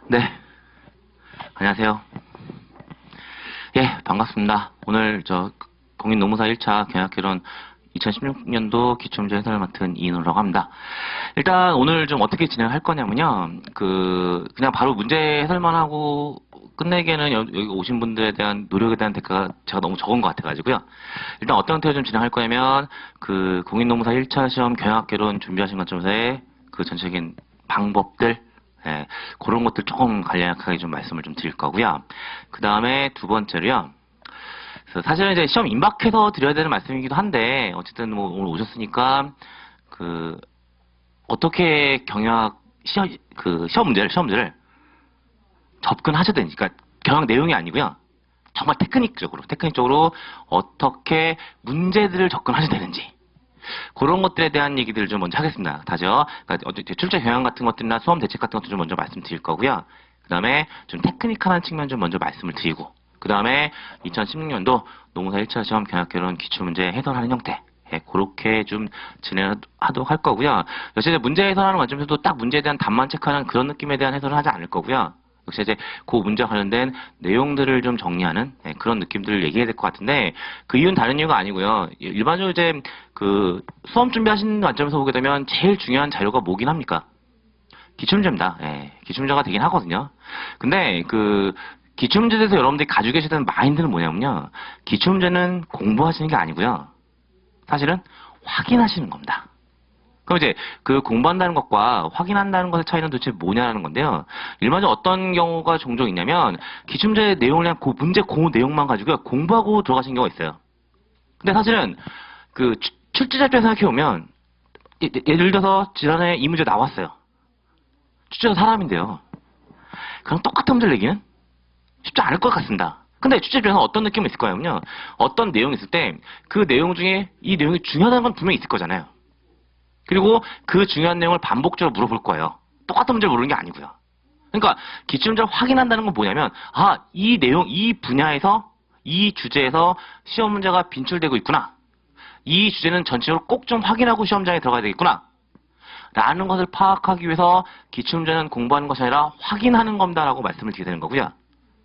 네, 안녕하세요. 예, 반갑습니다. 오늘 공인노무사 1차 경약개론 2016년도 기출문제 해설을 맡은 이인호라고 합니다. 일단 오늘 좀 어떻게 진행할 거냐면요. 그냥 바로 문제 해설만 하고 끝내기에는 여기 오신 분들에 대한 노력에 대한 대가가 제가 너무 적은 것 같아가지고요. 일단 어떤 형태로 좀 진행할 거냐면, 공인노무사 1차 시험 경약개론 준비하신 관점에서의 전체적인 방법들, 예, 그런 것들 조금 간략하게 좀 말씀을 좀 드릴 거고요. 그 다음에 두 번째로요. 그래서 사실은 이제 시험 임박해서 드려야 되는 말씀이기도 한데, 어쨌든 뭐 오늘 오셨으니까, 어떻게 시험 문제를 접근하셔야 되는지, 그러니까 경약 내용이 아니고요. 정말 테크닉적으로 어떻게 문제들을 접근하셔야 되는지. 그런 것들에 대한 얘기들을 좀 먼저 하겠습니다. 다죠. 그러니까 출제 경향 같은 것들이나 수험 대책 같은 것들 좀 먼저 말씀드릴 거고요. 그 다음에 좀 테크니컬한 측면 좀 먼저 말씀을 드리고, 그 다음에 2016년도 노무사 1차 시험 경약개론 기출문제 해설하는 형태, 예, 그렇게 좀 진행하도록 할 거고요. 역시 이제 문제 해설하는 관점에서도 딱 문제에 대한 답만 체크하는 그런 느낌에 대한 해설을 하지 않을 거고요. 역시 이제 그 문제와 관련된 내용들을 좀 정리하는, 예, 그런 느낌들을 얘기해야 될 것 같은데, 그 이유는 다른 이유가 아니고요. 일반적으로 이제 수험 준비하시는 관점에서 보게 되면 제일 중요한 자료가 뭐긴 합니까? 기출문제입니다. 예, 기출문제가 되긴 하거든요. 근데 기출문제에 대해서 여러분들이 가지고 계시는 마인드는 뭐냐면요. 기출문제는 공부하시는 게 아니고요. 사실은 확인하시는 겁니다. 그럼 이제 공부한다는 것과 확인한다는 것의 차이는 도대체 뭐냐라는 건데요. 일반적으로 어떤 경우가 종종 있냐면, 기출문제 내용을 그냥 문제 그 내용만 가지고 공부하고 들어가신 경우가 있어요. 근데 사실은 출제자 입장에서 생각해보면, 예를 들어서 지난해 이 문제 나왔어요. 출제자 사람인데요. 그럼 똑같은 문제를 내기는 쉽지 않을 것 같습니다. 근데 출제 입장에서 어떤 느낌이 있을 거냐면요. 어떤 내용이 있을 때 그 내용 중에 이 내용이 중요하다는 건 분명히 있을 거잖아요. 그리고 그 중요한 내용을 반복적으로 물어볼 거예요. 똑같은 문제를 모르는 게 아니고요. 그러니까 기출문제를 확인한다는 건 뭐냐면, 이 내용, 이 분야에서, 이 주제에서 시험 문제가 빈출되고 있구나. 이 주제는 전체적으로 꼭 좀 확인하고 시험장에 들어가야 되겠구나. 라는 것을 파악하기 위해서 기출문제는 공부하는 것이 아니라 확인하는 겁니다라고 말씀을 드리게 되는 거고요.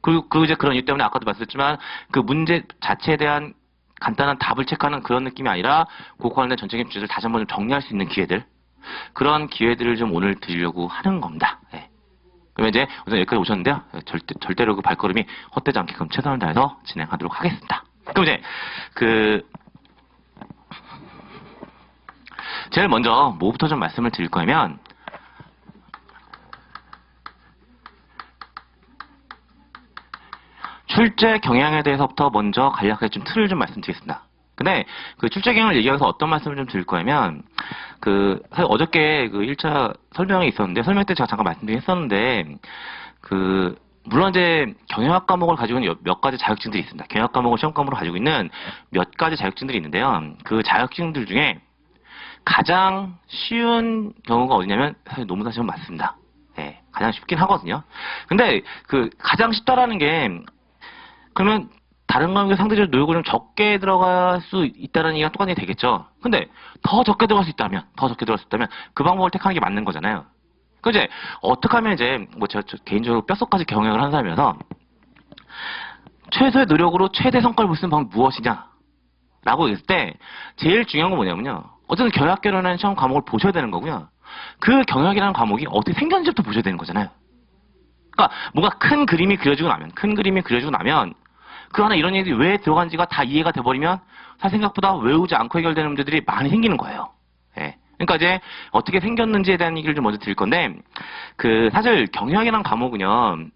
그리고 이제 그런 이유 때문에 아까도 말씀드렸지만, 그 문제 자체에 대한 간단한 답을 체크하는 그런 느낌이 아니라, 그 관련된 전체적인 주제를 다시 한번 좀 정리할 수 있는 기회들, 그런 기회들을 좀 오늘 드리려고 하는 겁니다. 예. 그러면 이제 우선 여기까지 오셨는데요. 절대로 그 발걸음이 헛되지 않게끔 최선을 다해서 진행하도록 하겠습니다. 그럼 이제 제일 먼저 뭐부터 좀 말씀을 드릴 거면, 출제 경향에 대해서부터 먼저 간략하게 좀 틀을 좀 말씀드리겠습니다. 근데 출제 경향을 얘기하면서 어떤 말씀을 좀 드릴 거냐면, 사실 어저께 1차 설명이 있었는데, 설명 때 제가 잠깐 말씀드리긴 했었는데, 물론 이제 경영학 과목을 가지고 있는 몇 가지 자격증들이 있습니다. 경영학 과목을 시험 과목으로 가지고 있는 몇 가지 자격증들이 있는데요. 그 자격증들 중에 가장 쉬운 경우가 어디냐면 사실 노무사 시험 맞습니다. 네, 가장 쉽긴 하거든요. 근데 가장 쉽다라는 게, 그러면 다른 과목에 상대적으로 노력을 좀 적게 들어갈 수 있다는 얘기가 똑같이 되겠죠. 근데 더 적게 들어갈 수 있다면 그 방법을 택하는 게 맞는 거잖아요. 그 이제 어떻게 하면 이제 제가 개인적으로 뼛속까지 경영을 한 사람이라서, 최소의 노력으로 최대 성과를 볼 수 있는 방법이 무엇이냐 라고 했을 때 제일 중요한 건 뭐냐면요. 어쨌든 경영학개론이라는 시험 과목을 보셔야 되는 거고요. 그 경영학이라는 과목이 어떻게 생겼는지부터 보셔야 되는 거잖아요. 그러니까 뭔가 큰 그림이 그려지고 나면 그 안에 이런 얘기들이 왜 들어간지가 다 이해가 돼버리면 사실 생각보다 외우지 않고 해결되는 문제들이 많이 생기는 거예요. 예. 그러니까 이제 어떻게 생겼는지에 대한 얘기를 좀 먼저 드릴 건데, 사실 경영학이라는 과목은요,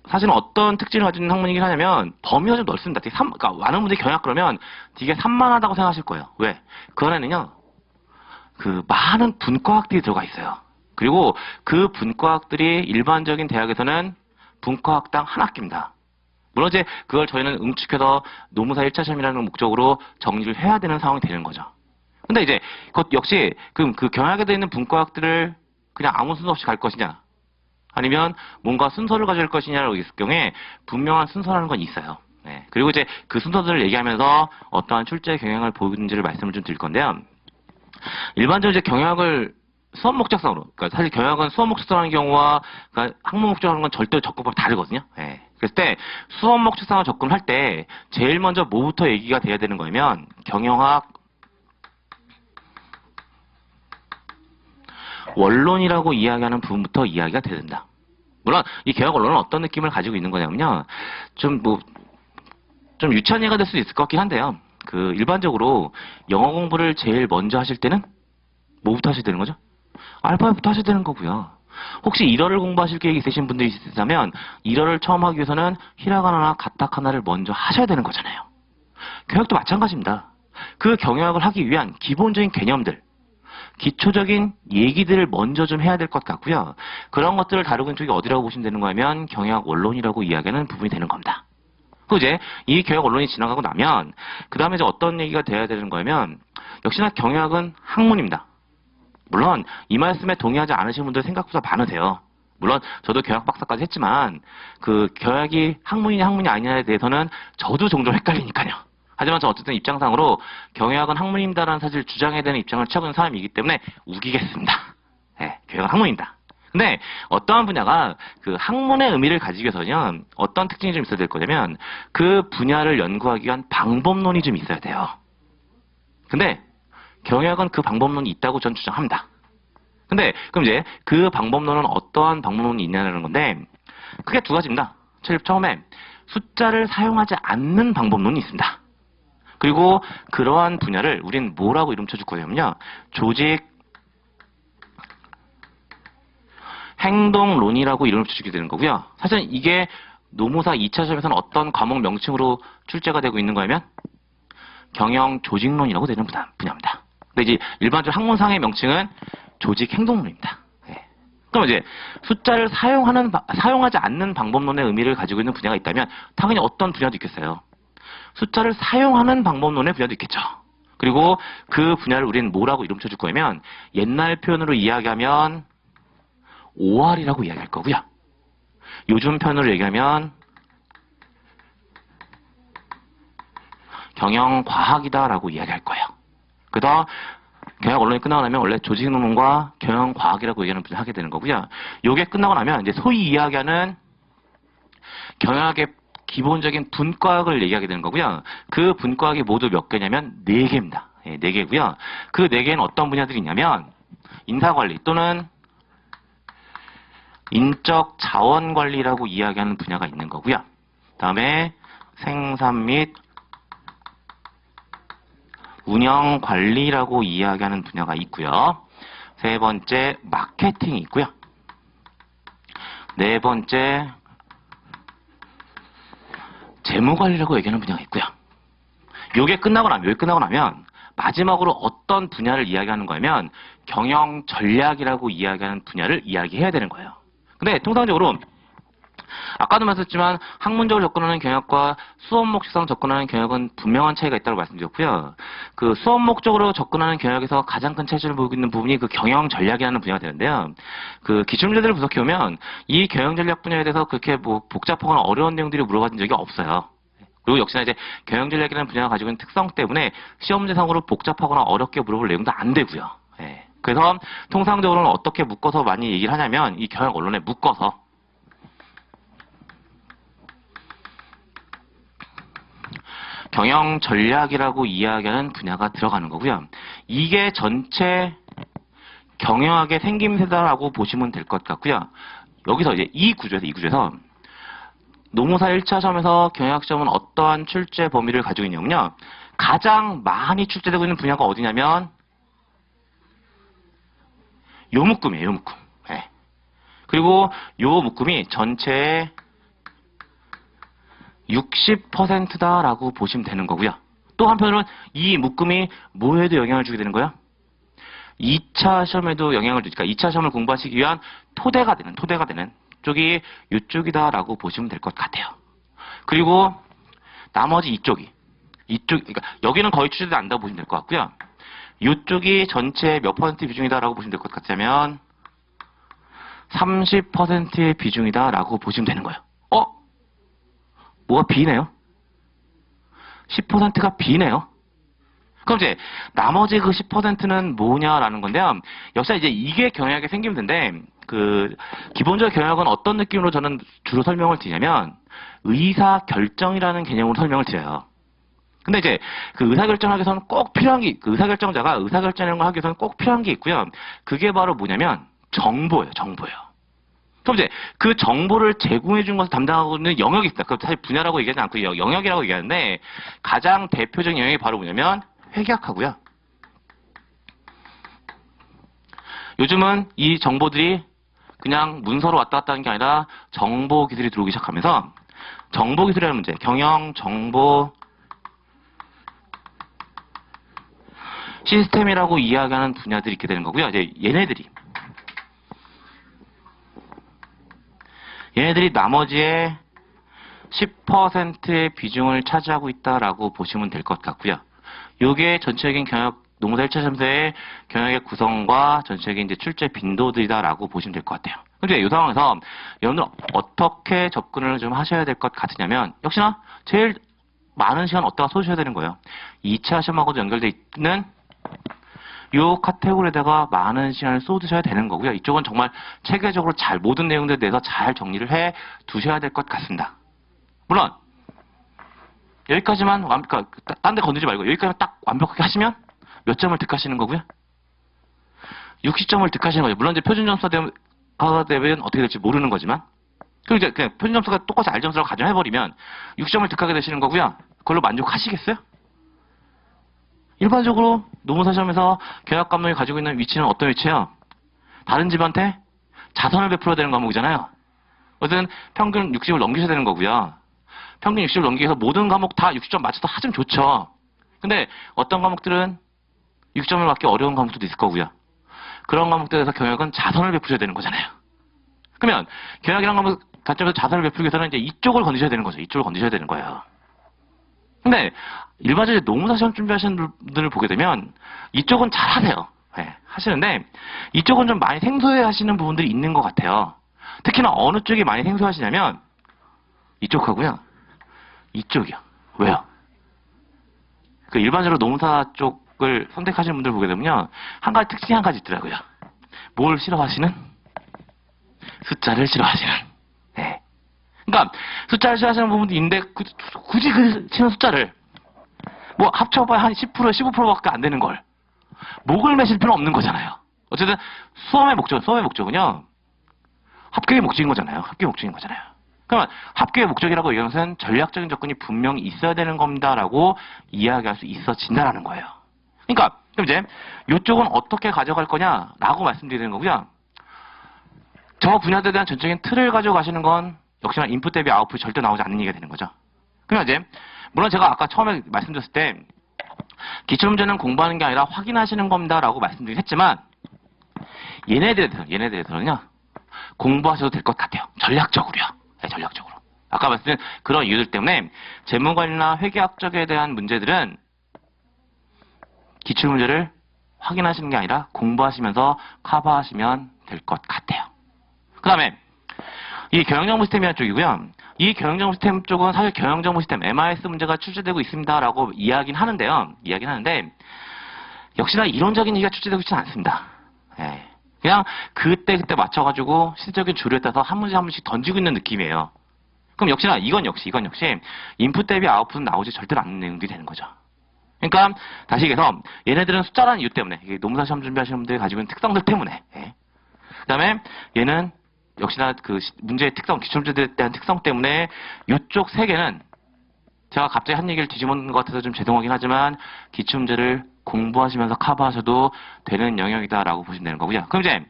사실은 어떤 특징을 가지고 있는 학문이긴 하냐면 범위가 좀 넓습니다. 그러니까 많은 분들이 경영학 그러면 되게 산만하다고 생각하실 거예요. 왜? 그 안에는요, 많은 분과학들이 들어가 있어요. 그리고 그 분과학들이 일반적인 대학에서는 분과학당 한 학기입니다. 물론 이제 그걸 저희는 응축해서 노무사 1차 시험이라는 목적으로 정리를 해야 되는 상황이 되는 거죠. 근데 이제 그것 역시 그 경영학에 되어 있는 분과학들을 그냥 아무 순서 없이 갈 것이냐, 아니면 뭔가 순서를 가질 것이냐라고 했을 경우에 분명한 순서라는 건 있어요. 네. 그리고 이제 그 순서들을 얘기하면서 어떠한 출제 경향을 보이는지를 말씀을 좀 드릴 건데요. 일반적으로 이제 경영학을 수업 목적성으로, 그러니까 사실 경영학은 수업 목적성하는 경우와 그러니까 학문 목적하는 건 절대 접근법이 다르거든요. 예. 그랬을 때 수업 목적성을 접근할 때 제일 먼저 뭐부터 얘기가 돼야 되는 거냐면 경영학 원론이라고 이야기하는 부분부터 이야기가 돼야 된다. 물론 이 경영학 원론은 어떤 느낌을 가지고 있는 거냐면요. 좀 유치한 예가 될 수도 있을 것 같긴 한데요. 일반적으로 영어 공부를 제일 먼저 하실 때는 뭐부터 하셔야 되는 거죠? 알파벳부터 하셔야 되는 거고요. 혹시 일어를 공부하실 계획이 있으신 분들이 있으시다면 일어를 처음 하기 위해서는 히라가나나 가타카나를 먼저 하셔야 되는 거잖아요. 경영학도 마찬가지입니다. 그 경영학을 하기 위한 기본적인 개념들, 기초적인 얘기들을 먼저 좀 해야 될 것 같고요. 그런 것들을 다루고 있는 쪽이 어디라고 보시면 되는 거냐면 경영학 원론이라고 이야기하는 부분이 되는 겁니다. 그 이제 이 경영 원론이 지나가고 나면 그 다음에 이제 어떤 얘기가 돼야 되는 거냐면 역시나 경영학은 학문입니다. 물론 이 말씀에 동의하지 않으시는 분들 생각보다 많으세요. 물론 저도 경영학 박사까지 했지만 경영학이 학문이냐 학문이 아니냐에 대해서는 저도 종종 헷갈리니까요. 하지만 저 어쨌든 입장상으로 경영학은 학문입니다라는 사실 주장해야 되는 입장을 취하고 있는 사람이기 때문에 우기겠습니다. 네, 경영은 학문입니다. 근데 어떠한 분야가 학문의 의미를 가지기 위해서는 어떤 특징이 좀 있어야 될 거냐면 그 분야를 연구하기 위한 방법론이 좀 있어야 돼요. 근데 경영학은 그 방법론이 있다고 전 주장합니다. 근데 그럼 이제 그 방법론은 어떠한 방법론이 있냐는 건데 크게 두 가지입니다. 처음에 숫자를 사용하지 않는 방법론이 있습니다. 그리고 그러한 분야를 우린 뭐라고 이름 쳐줄 거냐면요. 조직 행동론이라고 이름을 붙이게 되는 거고요. 사실 이게 노무사 2차 시험에서는 어떤 과목 명칭으로 출제가 되고 있는 거냐면 경영 조직론이라고 되는 분야입니다. 근데 이제 일반적으로 학문상의 명칭은 조직 행동론입니다. 네. 그럼 이제 숫자를 사용하지 않는 방법론의 의미를 가지고 있는 분야가 있다면 당연히 어떤 분야도 있겠어요. 숫자를 사용하는 방법론의 분야도 있겠죠. 그리고 그 분야를 우리는 뭐라고 이름 쳐줄 거냐면 옛날 표현으로 이야기하면 OR이라고 이야기할 거고요. 요즘 편으로 얘기하면 경영과학이다라고 이야기할 거예요. 그래서 경영 언론이 끝나고 나면 원래 조직논문과 경영과학이라고 얘기하는 분을 하게 되는 거고요. 요게 끝나고 나면 이제 소위 이야기하는 경영학의 기본적인 분과학을 얘기하게 되는 거고요. 그 분과학이 모두 몇 개냐면 4개입니다. 네, 4개고요. 그 4개는 어떤 분야들이 있냐면 인사관리 또는 인적 자원관리라고 이야기하는 분야가 있는 거고요. 다음에 생산 및 운영관리라고 이야기하는 분야가 있고요. 세 번째 마케팅이 있고요. 네 번째 재무관리라고 얘기하는 분야가 있고요. 요게 끝나고 나면 마지막으로 어떤 분야를 이야기하는 거냐면 경영전략이라고 이야기하는 분야를 이야기해야 되는 거예요. 근데 통상적으로 아까도 말씀드렸지만 학문적으로 접근하는 경영학과 수업 목적상 접근하는 경영학은 분명한 차이가 있다고 말씀드렸고요. 그 수업 목적으로 접근하는 경영학에서 가장 큰 차이를 보이고 있는 부분이 그 경영 전략이라는 분야가 되는데요. 그 기출문제들을 분석해 보면 이 경영 전략 분야에 대해서 그렇게 복잡하거나 어려운 내용들이 물어봐진 적이 없어요. 그리고 역시나 이제 경영 전략이라는 분야가 가지고 있는 특성 때문에 시험 문제상으로 복잡하거나 어렵게 물어볼 내용도 안 되고요. 예. 그래서 통상적으로는 어떻게 묶어서 많이 얘기를 하냐면 이 경영 언론에 묶어서 경영 전략이라고 이야기하는 분야가 들어가는 거고요. 이게 전체 경영학의 생김새다라고 보시면 될 것 같고요. 여기서 이제 이 구조에서 노무사 1차 시험에서 경영학 시험은 어떠한 출제 범위를 가지고 있냐면요. 가장 많이 출제되고 있는 분야가 어디냐면 요 묶음이에요. 요 묶음. 네. 그리고 요 묶음이 전체의 60%다라고 보시면 되는 거고요. 또 한편으로는 이 묶음이 뭐에도 영향을 주게 되는 거예요? 2차 시험에도 영향을 주니까 2차 시험을 공부하시기 위한 토대가 되는 쪽이 이쪽이다라고 보시면 될 것 같아요. 그리고 나머지 그러니까 여기는 거의 출제되지 않는다고 보시면 될 것 같고요. 이쪽이 전체 몇 퍼센트 비중이다라고 보시면 될 것 같으면 30%의 비중이다라고 보시면 되는 거예요. 뭐가 B네요? 10%가 B네요? 그럼 이제 나머지 그 10%는 뭐냐라는 건데요. 역시 이제 이게 경영학에 생기면 되는데 기본적으로 경영학은 어떤 느낌으로 저는 주로 설명을 드리냐면 의사 결정이라는 개념으로 설명을 드려요. 근데 이제 그 의사결정을 하기 위해서는 꼭 필요한 게, 그 의사결정자가 의사결정을 하기 위해서는 꼭 필요한 게 있고요. 그게 바로 뭐냐면 정보예요, 정보예요. 그럼 이제 그 정보를 제공해 준 것을 담당하고 있는 영역이 있다. 그 사실 분야라고 얘기하지 않고 영역이라고 얘기하는데 가장 대표적인 영역이 바로 뭐냐면 회계학하고요. 요즘은 이 정보들이 그냥 문서로 왔다 갔다 하는 게 아니라 정보 기술이 들어오기 시작하면서 정보 기술이라는 문제, 경영, 정보, 시스템이라고 이야기하는 분야들이 있게 되는 거고요. 이제 얘네들이 나머지의 10%의 비중을 차지하고 있다라고 보시면 될 것 같고요. 요게 전체적인 농사 1차 시험서의 경영의 구성과 전체적인 이제 출제 빈도들이다라고 보시면 될 것 같아요. 근데 이 상황에서 여러분들 어떻게 접근을 좀 하셔야 될 것 같으냐면 역시나 제일 많은 시간 어디다가 쏟으셔야 되는 거예요. 2차 시험하고도 연결되어 있는 요 카테고리에다가 많은 시간을 쏟으셔야 되는 거고요. 이쪽은 정말 체계적으로 모든 내용들에 대해서 잘 정리를 해 두셔야 될 것 같습니다. 물론 여기까지만 딴 데 건드리지 말고 여기까지만 딱 완벽하게 하시면 몇 점을 득하시는 거고요. 60점을 득하시는 거죠. 물론 이제 표준 점수가 되면 어떻게 될지 모르는 거지만 그리고 이제 그냥 표준 점수가 똑같이 R 점수라고 가정해버리면 60점을 득하게 되시는 거고요. 그걸로 만족하시겠어요? 일반적으로 노무사 시험에서 경영 감독이 가지고 있는 위치는 어떤 위치예요? 다른 집한테 자선을 베풀어야 되는 과목이잖아요. 어쨌든 평균 60을 넘기셔야 되는 거고요. 평균 60을 넘기기 위해서 모든 과목 다 60점 맞춰서 하시면 좋죠. 근데 어떤 과목들은 60점을 맞기 어려운 과목도 있을 거고요. 그런 과목들에서 경영은 자선을 베푸셔야 되는 거잖아요. 그러면 경영이라는 과목 관점에서 자선을 베풀기 위해서는 이제 이쪽을 건드셔야 되는 거죠. 이쪽을 건드셔야 되는 거예요. 근데 일반적으로 노무사 시험 준비하시는 분들을 보게 되면 이쪽은 잘 하세요. 네, 하시는데 이쪽은 좀 많이 생소해 하시는 부분들이 있는 것 같아요. 특히나 어느 쪽이 많이 생소하시냐면 이쪽하고요. 이쪽이요. 왜요? 그 일반적으로 노무사 쪽을 선택하시는 분들 보게 되면요. 한 가지 특징이 한 가지 있더라고요. 뭘 싫어하시는? 숫자를 싫어하시는. 네. 그러니까 숫자를 싫어하시는 부분도 있는데 굳이 그 치는 숫자를 뭐 합쳐봐야 한 10%, 15%밖에 안 되는 걸 목을 매실 필요는 없는 거잖아요. 어쨌든 수험의 목적은요. 합격의 목적인 거잖아요. 합격의 목적인 거잖아요. 그러면 합격의 목적이라고 얘기하는 것은 전략적인 접근이 분명히 있어야 되는 겁니다라고 이야기할 수 있어진다라는 거예요. 그러니까 그럼 이제 이쪽은 어떻게 가져갈 거냐라고 말씀드리는 거고요. 저 분야들에 대한 전적인 틀을 가져가시는 건 역시나 인풋 대비 아웃풋이 절대 나오지 않는 얘기가 되는 거죠. 그러면 이제 물론 제가 아까 처음에 말씀드렸을 때 기출문제는 공부하는 게 아니라 확인하시는 겁니다라고 말씀드리긴 했지만 얘네들에 대해서는요. 공부하셔도 될 것 같아요. 전략적으로요. 네, 전략적으로. 아까 말씀드린 그런 이유들 때문에 재무관리나 회계학 쪽에 대한 문제들은 기출문제를 확인하시는 게 아니라 공부하시면서 커버하시면 될 것 같아요. 그 다음에 이 경영정보 시스템이라는 쪽이고요. 이 경영정보 시스템 쪽은 사실 경영정보 시스템 MIS 문제가 출제되고 있습니다라고 이야기는 하는데요. 역시나 이론적인 얘기가 출제되고 있지는 않습니다. 예. 그냥 그때 맞춰가지고 실질적인 주류에 따라서 한 문제 한 문제씩 던지고 있는 느낌이에요. 그럼 역시나 이건 역시 인풋 대비 아웃풋은 나오지 절대로 않는 내용들이 되는 거죠. 그러니까 다시 얘기해서 얘네들은 숫자라는 이유 때문에 노무사 시험 준비하시는 분들이 가지고 있는 특성들 때문에 그 다음에 얘는 역시나 그 문제의 특성, 기출문제들에 대한 특성 때문에 이쪽 세 개는 제가 갑자기 한 얘기를 뒤집은 것 같아서 좀 죄송하긴 하지만 기출문제를 공부하시면서 커버하셔도 되는 영역이다라고 보시면 되는 거고요. 그럼 이제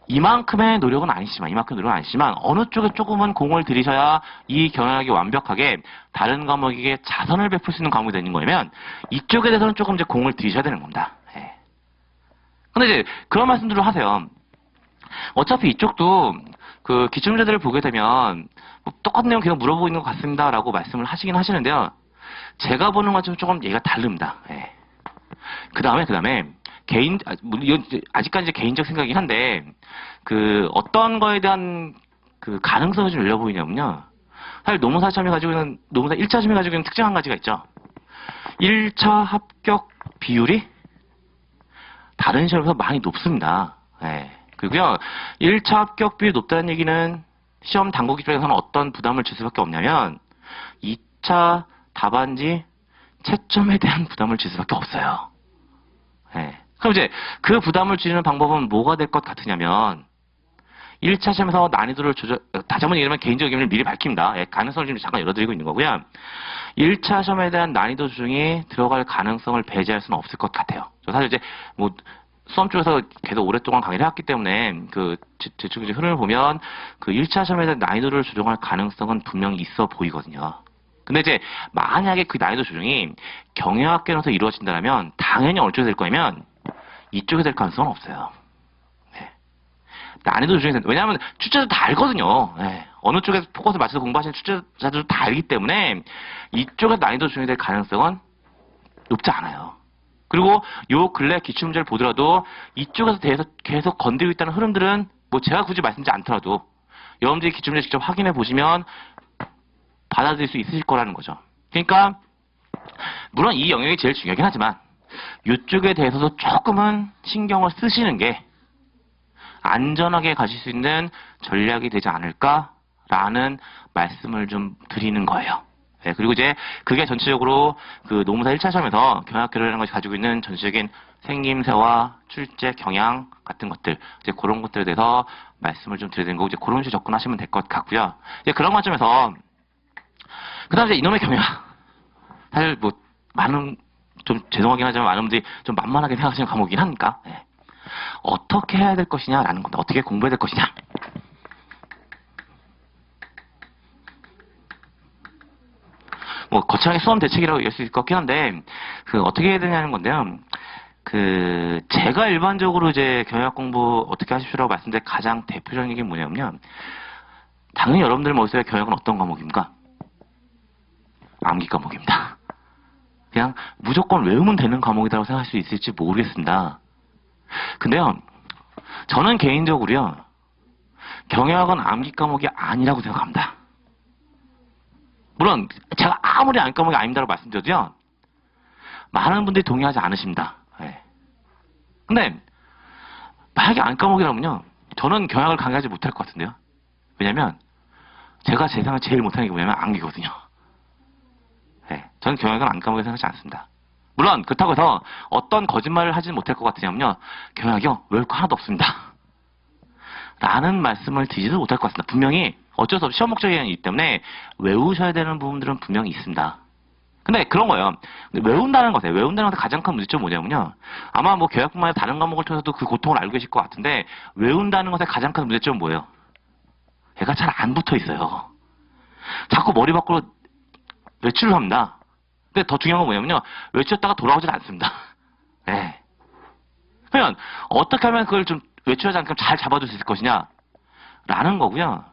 이만큼의 노력은 아니지만 어느 쪽에 조금은 공을 들이셔야 이 경영학이 완벽하게 다른 과목에게 자선을 베풀 수 있는 과목이 되는 거면 이쪽에 대해서는 조금 이제 공을 들이셔야 되는 겁니다. 근데 이제 그런 말씀들을 하세요. 어차피 이쪽도 그 기출문제들을 보게 되면 뭐 똑같은 내용 계속 물어보고 있는 것 같습니다라고 말씀을 하시긴 하시는데요. 제가 보는 건 조금 얘기가 다릅니다. 그 다음에 아직까지 이제 개인적 생각이긴 한데 그 어떤 거에 대한 그 가능성이 좀 열려 보이냐면요. 사실 노무사 시험이 가지고 있는 노무사 1차 시험이 가지고 있는 특징 한 가지가 있죠. 1차 합격 비율이 다른 시험에서 많이 높습니다. 예. 그리고요, 1차 합격 비율이 높다는 얘기는 시험 당국 입장에서는 어떤 부담을 줄 수밖에 없냐면 2차 답안지 채점에 대한 부담을 줄 수밖에 없어요. 예. 그럼 이제 그 부담을 줄이는 방법은 뭐가 될 것 같으냐면 1차 시험에서 난이도를 다시 한번 얘기하면 개인적 의견을 미리 밝힙니다. 예, 가능성을 지금 잠깐 열어드리고 있는 거고요. 1차 시험에 대한 난이도 조정이 들어갈 가능성을 배제할 수는 없을 것 같아요. 저 사실 이제 뭐 수험 쪽에서 계속 오랫동안 강의를 해왔기 때문에 제쪽 흐름을 보면 그 1차 시험에 대한 난이도를 조정할 가능성은 분명히 있어 보이거든요. 근데 이제 만약에 그 난이도 조정이 경영학계에서 이루어진다면 당연히 어느 쪽에 될 거냐면 이쪽에 될 가능성은 없어요. 네. 난이도 조정이 왜냐하면 출제자들 다 알거든요. 네. 어느 쪽에서 포커스를 맞춰서 공부하시는 출제자들도 다 알기 때문에 이쪽에서 난이도 조정이 될 가능성은 높지 않아요. 그리고 요 근래 기출문제를 보더라도 이쪽에서 대해서 계속 건드리고 있다는 흐름들은 뭐 제가 굳이 말씀드리지 않더라도 여러분들이 기출문제 직접 확인해 보시면 받아들일 수 있으실 거라는 거죠. 그러니까 물론 이 영역이 제일 중요하긴 하지만 이쪽에 대해서도 조금은 신경을 쓰시는 게 안전하게 가실 수 있는 전략이 되지 않을까라는 말씀을 좀 드리는 거예요. 네, 그리고 이제 그게 전체적으로 그 노무사 1차 시험에서 경영학교라는 것이 가지고 있는 전체적인 생김새와 출제, 경향 같은 것들, 이제 그런 것들에 대해서 말씀을 좀 드려야 되는 거고, 이제 그런 식으로 접근하시면 될 것 같고요. 이제 그런 관점에서, 그 다음에 이제 이놈의 경영학. 사실 뭐, 좀 죄송하긴 하지만 많은 분들이 좀 만만하게 생각하시는 과목이긴 하니까, 네. 어떻게 해야 될 것이냐라는 겁니다. 어떻게 공부해야 될 것이냐. 뭐 거창하게 수험 대책이라고 얘기할 수 있을 것 같긴 한데 그 어떻게 해야 되냐는 건데요. 그 제가 일반적으로 이제 경영학 공부 어떻게 하십시오라고 말씀드릴 가장 대표적인 게 뭐냐면요. 당연히 여러분들 머릿속에 경영학은 어떤 과목입니까? 암기 과목입니다. 그냥 무조건 외우면 되는 과목이라고 생각할 수 있을지 모르겠습니다. 근데요. 저는 개인적으로요. 경영학은 암기 과목이 아니라고 생각합니다. 물론 제가 아무리 암기 과목이 아닙니다라고 말씀드려도요. 많은 분들이 동의하지 않으십니다. 네. 근데 만약에 암기 과목이라면요. 저는 경영학을 강의하지 못할 것 같은데요. 왜냐면 제가 세상을 제일 못하는 게 뭐냐면 암기거든요. 네. 저는 경영학은 암기 과목이라고 생각하지 않습니다. 물론 그렇다고 해서 어떤 거짓말을 하지는 못할 것 같으냐면요. 경영학이요. 외울 거 하나도 없습니다. 라는 말씀을 드리지도 못할 것 같습니다. 분명히 어쩔 수 없이 시험 목적이기 때문에 외우셔야 되는 부분들은 분명히 있습니다. 근데 그런 거예요. 외운다는 것에 가장 큰 문제점은 뭐냐면요. 아마 뭐 경영뿐만 아니라 다른 과목을 통해서도 그 고통을 알고 계실 것 같은데 외운다는 것의 가장 큰 문제점은 뭐예요? 얘가 잘 안 붙어 있어요. 자꾸 머리 밖으로 외출을 합니다. 근데 더 중요한 건 뭐냐면요. 외쳤다가 돌아오질 않습니다. 네. 그러면 어떻게 하면 그걸 좀 외출하지 않게 잘 잡아줄 수 있을 것이냐? 라는 거고요.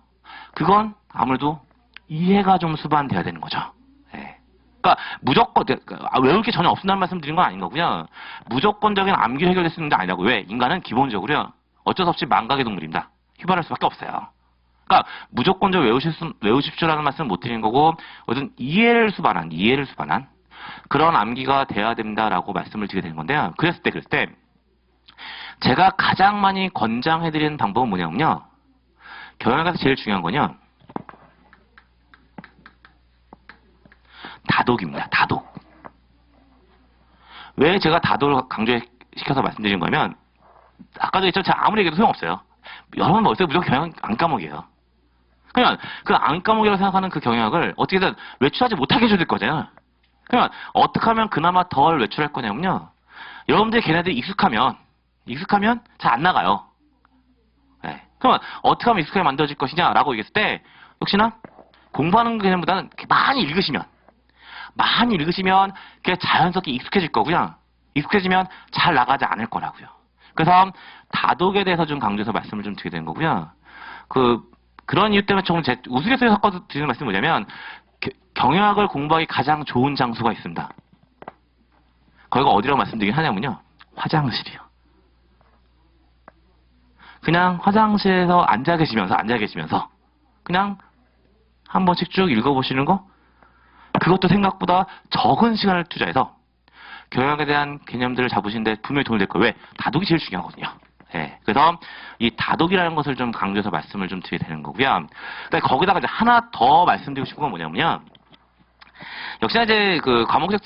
그건 아무래도 이해가 좀 수반돼야 되는 거죠. 네. 그러니까 무조건 외울 게 전혀 없다는 말씀 드린 건 아닌 거고요. 무조건적인 암기를 해결될 수 있는 게 아니라고. 왜? 인간은 기본적으로요. 어쩔 수 없이 망각의 동물입니다. 휴발할 수밖에 없어요. 그러니까 무조건적으로 외우십시오라는 말씀을 못 드리는 거고 어떤 이해를 수반한 그런 암기가 돼야 된다라고 말씀을 드리게 되는 건데요. 그랬을 때 제가 가장 많이 권장해드리는 방법은 뭐냐면요. 경영학에서 제일 중요한 건요. 다독입니다. 다독. 왜 제가 다독을 강조시켜서 말씀드린 거냐면 아까도 했지만 제가 아무리 얘기해도 소용없어요. 여러분 머릿속에 무조건 경영 안 까먹이에요. 그러면 그 안 까먹이라고 생각하는 그 경영학을 어떻게든 외출하지 못하게 해줘야 될 거잖아요. 그러면 어떻게 하면 그나마 덜 외출할 거냐면요. 여러분들이 걔네들이 익숙하면 잘 안 나가요. 네. 그러면 어떻게 하면 익숙하게 만들어질 것이냐라고 얘기했을 때 역시나 공부하는 개념보다는 많이 읽으시면 그게 자연스럽게 익숙해질 거고요. 익숙해지면 잘 나가지 않을 거라고요. 그래서 다독에 대해서 좀 강조해서 말씀을 좀 드리게 된 거고요. 그런 이유 때문에 조금 제 우스갯소리로 섞어서 드리는 말씀이 뭐냐면 경영학을 공부하기 가장 좋은 장소가 있습니다. 거기가 어디라고 말씀드리긴 하냐면요. 화장실이요. 그냥 화장실에서 앉아 계시면서 그냥 한 번씩 쭉 읽어보시는 거 그것도 생각보다 적은 시간을 투자해서 경영에 대한 개념들을 잡으시는데 분명히 도움이 될 거예요. 왜? 다독이 제일 중요하거든요. 예. 그래서 이 다독이라는 것을 좀 강조해서 말씀을 좀 드리게 되는 거고요. 그다음에 거기다가 이제 하나 더 말씀드리고 싶은 건 뭐냐면요. 역시나 이제 그 과목적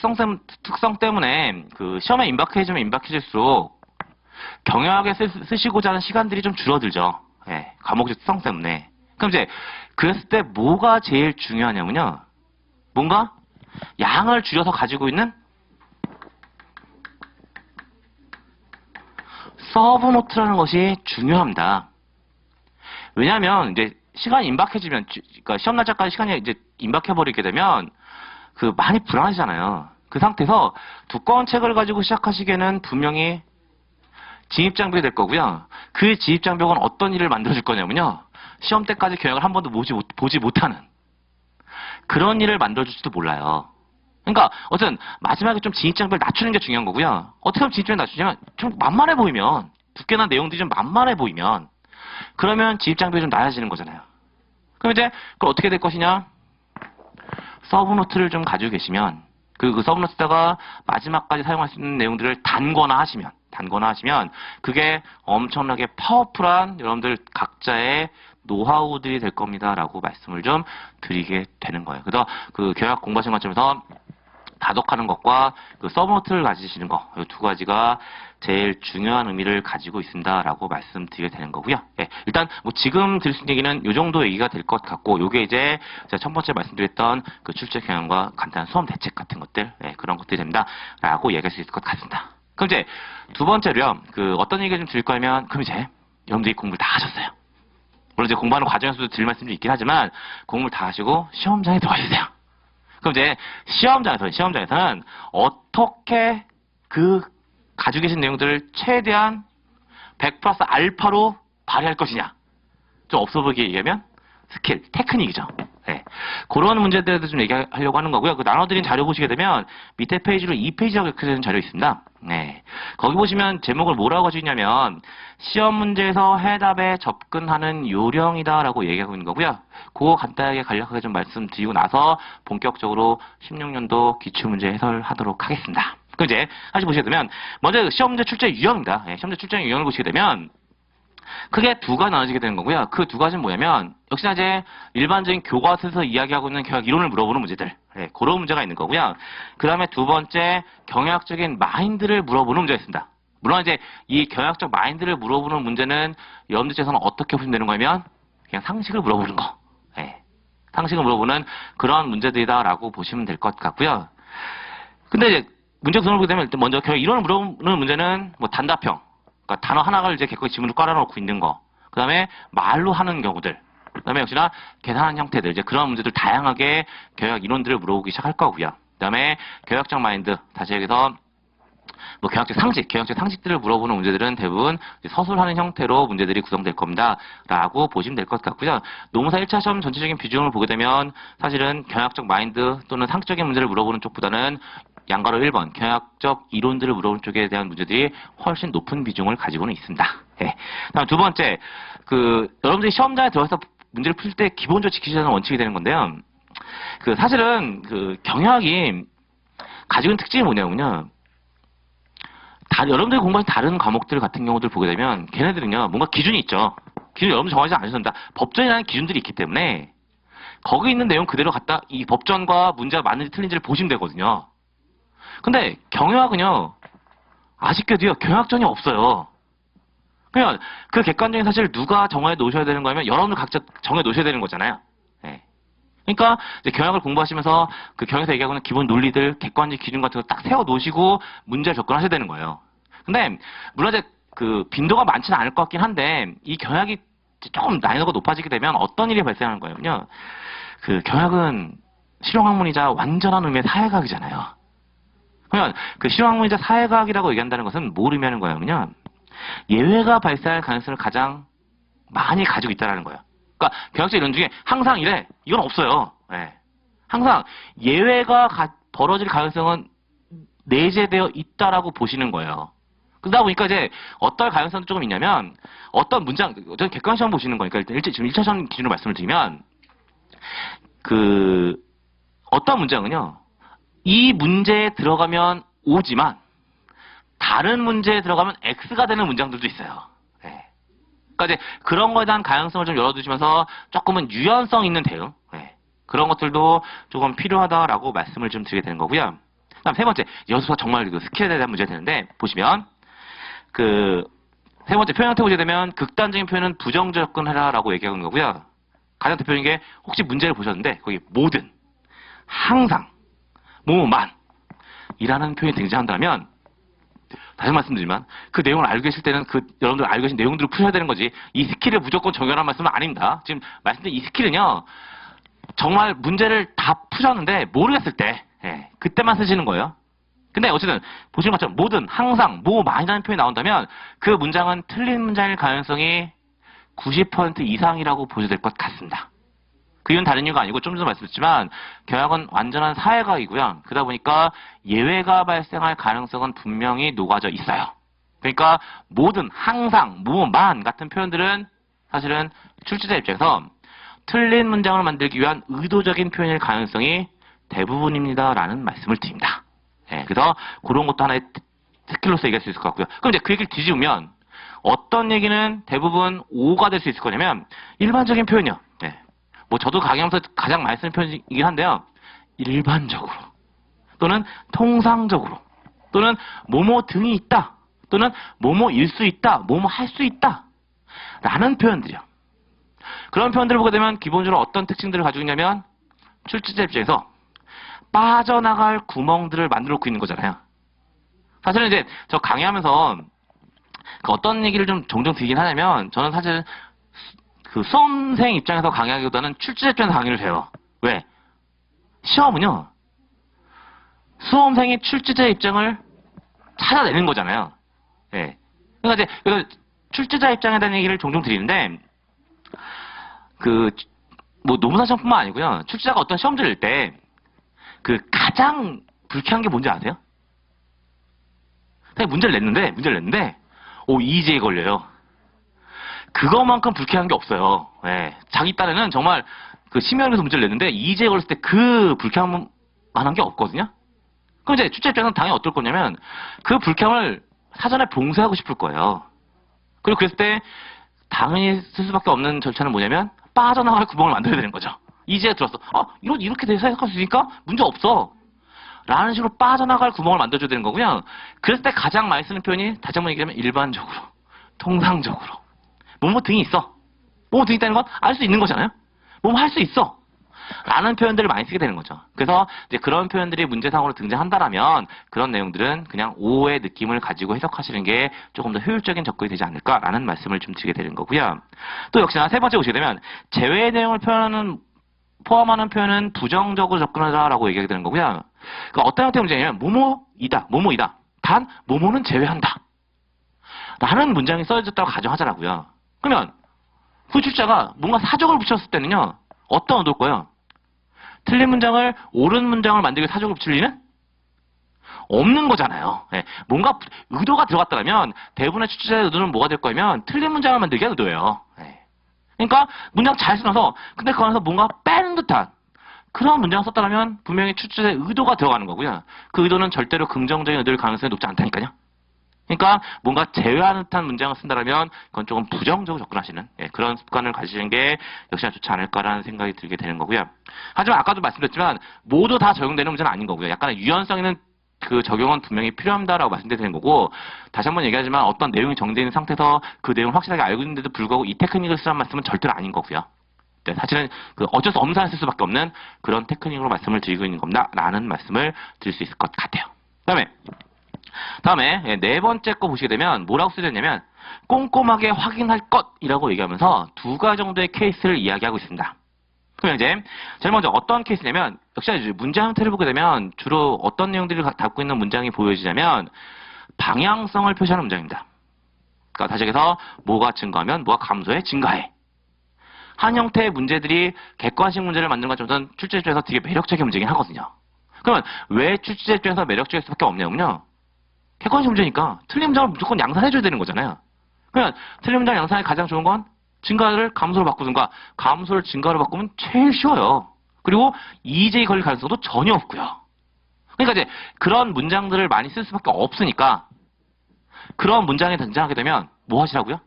특성 때문에 그 시험에 임박해지면 임박해질수록 경영학에 쓰시고자 하는 시간들이 좀 줄어들죠. 예. 과목적 특성 때문에. 그럼 이제 그랬을 때 뭐가 제일 중요하냐면요. 뭔가 양을 줄여서 가지고 있는 서브노트라는 것이 중요합니다. 왜냐하면 이제 시간이 임박해지면, 그러니까 시험 날짜까지 시간이 이제 임박해버리게 되면 그 많이 불안하잖아요. 그 상태에서 두꺼운 책을 가지고 시작하시기에는 분명히 진입장벽이 될 거고요. 그 진입장벽은 어떤 일을 만들어줄 거냐면요. 시험 때까지 경영을 한 번도 보지 못하는 그런 일을 만들어줄지도 몰라요. 그러니까 어쨌든 마지막에 좀 진입장벽을 낮추는 게 중요한 거고요. 어떻게 하면 진입장벽을 낮추냐면 좀 만만해 보이면, 두께나 내용들이 좀 만만해 보이면 그러면 진입장벽이 좀 낮아지는 거잖아요. 그럼 이제 그걸 어떻게 될 것이냐? 서브노트를 좀 가지고 계시면 그 서브노트다가 마지막까지 사용할 수 있는 내용들을 단거나 하시면 그게 엄청나게 파워풀한 여러분들 각자의 노하우들이 될 겁니다라고 말씀을 좀 드리게 되는 거예요. 그래서 그 경영학 공부하시는 관점에서 다독하는 것과 그 서브노트를 가지시는 거, 이 두 가지가 제일 중요한 의미를 가지고 있습니다라고 말씀드리게 되는 거고요. 예, 일단 뭐 지금 드릴 수 있는 얘기는 이 정도 얘기가 될 것 같고, 요게 이제 제가 첫 번째 말씀드렸던 그 출제 경향과 간단한 수험 대책 같은 것들, 예, 그런 것들이 됩니다라고 얘기할 수 있을 것 같습니다. 그럼 이제 두 번째로요, 그 어떤 얘기를 좀 드릴 거냐면, 그럼 이제 여러분들이 공부를 다 하셨어요. 물론 이제 공부하는 과정에서도 드릴 말씀도 있긴 하지만 공부를 다 하시고 시험장에 들어가주세요. 그럼 이제 시험장에서는 어떻게 그 가지고 계신 내용들을 최대한 100 플러스 알파로 발휘할 것이냐. 좀 없어 보이게 얘기하면 스킬, 테크닉이죠. 네. 그런 문제들에 대해서 좀 얘기하려고 하는 거고요. 그 나눠드린 자료 보시게 되면 밑에 페이지로 2페이지라고 이렇게 되는 자료 있습니다. 네. 거기 보시면 제목을 뭐라고 하시냐면 시험 문제에서 해답에 접근하는 요령이다라고 얘기하고 있는 거고요. 그거 간단하게 간략하게 좀 말씀드리고 나서 본격적으로 16년도 기출문제 해설하도록 하겠습니다. 그럼 이제 다시 보시게 되면 먼저 시험 문제 출제 유형입니다. 네. 시험 문제 출제 유형을 보시게 되면 크게 두 가지 나눠지게 되는 거고요. 그 두 가지는 뭐냐면 역시나 이제 일반적인 교과서에서 이야기하고 있는 경영 이론을 물어보는 문제들, 네, 그런 문제가 있는 거고요. 그 다음에 두 번째 경영학적인 마인드를 물어보는 문제가 있습니다. 물론 이제 이 경영학적 마인드를 물어보는 문제는 여러분들 입장에서는 어떻게 보시면 되는 거냐면 그냥 상식을 물어보는 거, 네, 상식을 물어보는 그런 문제들이다라고 보시면 될 것 같고요. 근데 이제 문제 구성을 보게 되면 일단 먼저 경영 이론을 물어보는 문제는 뭐 단답형, 그러니까 단어 하나를 이제 객관식 지문으로 깔아놓고 있는 거. 그 다음에 말로 하는 경우들. 그 다음에 역시나 계산하는 형태들. 이제 그런 문제들 다양하게 경영학 이론들을 물어보기 시작할 거고요. 그 다음에 경영학적 마인드. 다시 여기서 뭐 경영학적 상식들을 물어보는 문제들은 대부분 서술하는 형태로 문제들이 구성될 겁니다. 라고 보시면 될 것 같고요. 노무사 1차 시험 전체적인 비중을 보게 되면 사실은 경영학적 마인드 또는 상식적인 문제를 물어보는 쪽보다는 양가로 1번 경영학적 이론들을 물어보는 쪽에 대한 문제들이 훨씬 높은 비중을 가지고는 있습니다. 네. 다음 두 번째, 여러분들이 시험장에 들어가서 문제를 풀 때 기본적으로 지키셔야 하는 원칙이 되는 건데요. 사실은 경영학이 가지고 있는 특징이 뭐냐면요. 여러분들이 공부하신 다른 과목들 같은 경우들 보게 되면 걔네들은요, 뭔가 기준이 있죠. 기준 여러분들 정하지 않으셔도 됩니다. 법전이라는 기준들이 있기 때문에 거기 있는 내용 그대로 갖다 이 법전과 문제가 맞는지 틀린지를 보시면 되거든요. 근데 경영학은요, 아쉽게도요, 경영학전이 없어요. 그러면 그 객관적인 사실을 누가 정해 놓으셔야 되는 거냐면 여러분들 각자 정해 놓으셔야 되는 거잖아요. 네. 그러니까 이제 경영학을 공부하시면서 그 경영에서 얘기하고 있는 기본 논리들, 객관적 기준 같은 거 딱 세워 놓으시고 문제를 접근하셔야 되는 거예요. 근데 물론 이제 빈도가 많지는 않을 것 같긴 한데 이 경영학이 조금 난이도가 높아지게 되면 어떤 일이 발생하는 거냐면요. 경영학은 실용학문이자 완전한 의미의 사회과학이잖아요. 그러면 실용학문이자 사회과학이라고 얘기한다는 것은 뭘 의미하는 거냐면요. 예외가 발생할 가능성을 가장 많이 가지고 있다는 거예요. 그러니까 경영학적 이론 중에 항상 이래, 이건 없어요. 네. 항상 예외가 벌어질 가능성은 내재되어 있다라고 보시는 거예요. 그러다 보니까 이제 어떤 가능성도 조금 있냐면 어떤 문장, 저는 객관식 시험 보시는 거니까 일단 지금 1차 시험 기준으로 말씀을 드리면 어떤 문장은요. 이 문제에 들어가면 O지만 다른 문제에 들어가면 X가 되는 문장들도 있어요. 예. 그러니까 이제 그런 거에 대한 가능성을 좀 열어두시면서 조금은 유연성 있는 대응, 예. 그런 것들도 조금 필요하다라고 말씀을 좀 드리게 되는 거고요. 그다음 세 번째, 여기서 정말 그 스킬에 대한 문제가 되는데, 보시면 세 번째 표현 형태 보게 되면 극단적인 표현은 부정적 접근해라라고 얘기하는 거고요. 가장 대표적인 게 혹시 문제를 보셨는데 거기 모든, 항상, 뭐만 이라는 표현이 등장한다면 다시 말씀드리지만 그 내용을 알고 계실 때는 여러분들 알고 계신 내용들을 푸셔야 되는 거지 이 스킬을 무조건 적용하는 말씀은 아닙니다. 지금 말씀드린 이 스킬은요 정말 문제를 다 푸셨는데 모르겠을 때 그때만 쓰시는 거예요. 근데 어쨌든 보시는 것처럼 모든, 항상, 뭐만이라는 표현이 나온다면 그 문장은 틀린 문장일 가능성이 90% 이상이라고 보셔야 될 것 같습니다. 그 이유는 다른 이유가 아니고 좀 전에 말씀드렸지만 경영은 완전한 사회과이고요. 그러다 보니까 예외가 발생할 가능성은 분명히 녹아져 있어요. 그러니까 모든, 항상, 뭐만 같은 표현들은 사실은 출제자 입장에서 틀린 문장을 만들기 위한 의도적인 표현일 가능성이 대부분입니다라는 말씀을 드립니다. 그래서 그런 것도 하나의 스킬로서 얘기할 수 있을 것 같고요. 그럼 이제 그 얘기를 뒤집으면 어떤 얘기는 대부분 O가 될 수 있을 거냐면 일반적인 표현이요. 뭐 저도 강의하면서 가장 많이 쓰는 표현이긴 한데요. 일반적으로 또는 통상적으로 또는 뭐뭐 등이 있다 또는 뭐뭐일 수 있다 뭐뭐 할 수 있다 라는 표현들이요. 그런 표현들을 보게 되면 기본적으로 어떤 특징들을 가지고 있냐면 출제자 입장에서 빠져나갈 구멍들을 만들어 놓고 있는 거잖아요. 사실은 이제 저 강의하면서 그 어떤 얘기를 좀 종종 드리긴 하냐면 저는 사실 그 수험생 입장에서 강의하기보다는 출제자 입장에서 강의를 해요. 왜? 시험은요. 수험생이 출제자의 입장을 찾아내는 거잖아요. 예. 그러니까 이제 그래서 출제자 입장에 대한 얘기를 종종 드리는데 뭐 노무사 시험뿐만 아니고요. 출제자가 어떤 시험지를 낼 때 가장 불쾌한 게 뭔지 아세요? 문제를 냈는데 EJ에 걸려요. 그거만큼 불쾌한 게 없어요. 자기 딴에는 정말 심의위원회에서 문제를 냈는데 EJ에 걸렸을 때 그 불쾌한 만한 게 없거든요. 그럼 이제 출제 입장에서는 당연히 어떨 거냐면 그 불쾌함을 사전에 봉쇄하고 싶을 거예요. 그리고 그랬을 때 당연히 쓸 수밖에 없는 절차는 뭐냐면 빠져나갈 구멍을 만들어야 되는 거죠. EJ에 들었어. 이렇게 생각할 수 있으니까 문제 없어. 라는 식으로 빠져나갈 구멍을 만들어줘야 되는 거고요. 그랬을 때 가장 많이 쓰는 표현이 다시 한번 얘기하면 일반적으로, 통상적으로. 뭐뭐 등이 있어. 뭐뭐 등이 있다는 건 알 수 있는 거잖아요. 뭐뭐 할 수 있어. 라는 표현들을 많이 쓰게 되는 거죠. 그래서 이제 그런 표현들이 문제상으로 등장한다라면 그런 내용들은 그냥 오의 느낌을 가지고 해석하시는 게 조금 더 효율적인 접근이 되지 않을까라는 말씀을 좀 드리게 되는 거고요. 또 역시나 세 번째 보시게 되면 제외의 내용을 포함하는 표현은 부정적으로 접근하자라고 얘기하게 되는 거고요. 그러니까 어떤 형태의 문제냐면 뭐뭐이다. 단 뭐뭐는 제외한다. 라는 문장이 써졌다고 가정하자라고요. 그러면 그 출제자가 뭔가 사적을 붙였을 때는요. 어떤 의도일 거예요? 틀린 문장을 옳은 문장을 만들기 위해 사적을 붙일 리는 없는 거잖아요. 뭔가 의도가 들어갔다면 대부분의 출제자의 의도는 뭐가 될 거냐면 틀린 문장을 만들기가 의도예요. 그러니까 문장 잘 써놔서 근데 그 안에서 뭔가 빼는 듯한 그런 문장을 썼다면 분명히 출제자의 의도가 들어가는 거고요. 그 의도는 절대로 긍정적인 의도일 가능성이 높지 않다니까요. 그러니까 뭔가 제외하는 듯한 문장을 쓴다면 그건 조금 부정적으로 접근하시는 그런 습관을 가지시는 게 역시나 좋지 않을까라는 생각이 들게 되는 거고요. 하지만 아까도 말씀드렸지만 모두 다 적용되는 문제는 아닌 거고요. 약간의 유연성 있는 그 적용은 분명히 필요합니다라고 말씀드리는 거고 다시 한번 얘기하지만 어떤 내용이 정되어 있는 상태에서 그 내용을 확실하게 알고 있는데도 불구하고 이 테크닉을 쓰라는 말씀은 절대로 아닌 거고요. 사실은 어쩔 수 없는 사안을 쓸 수밖에 없는 그런 테크닉으로 말씀을 드리고 있는 겁니다. 라는 말씀을 드릴 수 있을 것 같아요. 다음에 네 번째 거 보시게 되면 뭐라고 쓰였냐면 꼼꼼하게 확인할 것이라고 얘기하면서 두 가지 정도의 케이스를 이야기하고 있습니다. 그럼 이제 제일 먼저 어떤 케이스냐면 역시 문제 형태를 보게 되면 주로 어떤 내용들이 담고 있는 문장이 보여지냐면 방향성을 표시하는 문장입니다. 그러니까 다시 얘기해서 뭐가 증가하면 뭐가 감소해 증가해. 한 형태의 문제들이 객관식 문제를 만드는 것처럼 출제 입장에서 되게 매력적인 문제긴 하거든요. 그러면 왜 출제 입장에서 매력적일 수밖에 없냐면요. 객관식 문제니까 틀린 문장을 무조건 양산해줘야 되는 거잖아요. 그러면 틀린 문장 양산이 가장 좋은 건 증가를 감소로 바꾸든가 감소를 증가로 바꾸면 제일 쉬워요. 그리고 EJ 걸릴 가능성도 전혀 없고요. 그러니까 이제 그런 문장들을 많이 쓸 수밖에 없으니까 그런 문장이 등장하게 되면 뭐 하시라고요?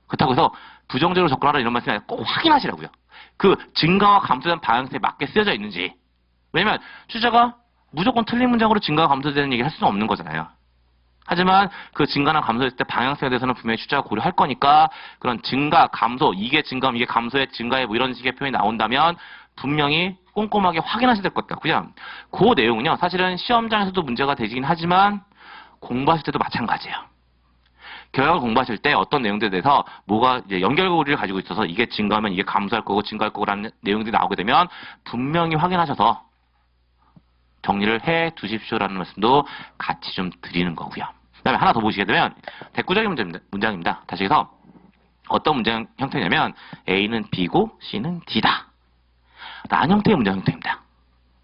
그렇다고 해서 부정적으로 접근하라 이런 말씀이 아니라 꼭 확인하시라고요. 그 증가와 감소에 대한 방향성에 맞게 쓰여져 있는지. 왜냐면 출제자가 무조건 틀린 문장으로 증가와 감소되는 얘기를 할 수는 없는 거잖아요. 하지만 그 증가나 감소했을 때 방향성에 대해서는 분명히 출제가 고려할 거니까 그런 증가, 감소, 이게 증가면 이게 감소에 증가해 뭐 이런 식의 표현이 나온다면 분명히 꼼꼼하게 확인하셔야 될 것 같고요. 그 내용은요. 사실은 시험장에서도 문제가 되긴 하지만 공부하실 때도 마찬가지예요. 교양을 공부하실 때 어떤 내용들에 대해서 뭐가 이제 연결고리를 가지고 있어서 이게 증가하면 이게 감소할 거고 증가할 거고라는 내용들이 나오게 되면 분명히 확인하셔서 정리를 해 두십시오라는 말씀도 같이 좀 드리는 거고요. 그 다음에 하나 더 보시게 되면 대꾸적인 문장입니다. 다시 해서 어떤 문장 형태냐면 A는 B고 C는 D다. 라는 형태의 문장 형태입니다.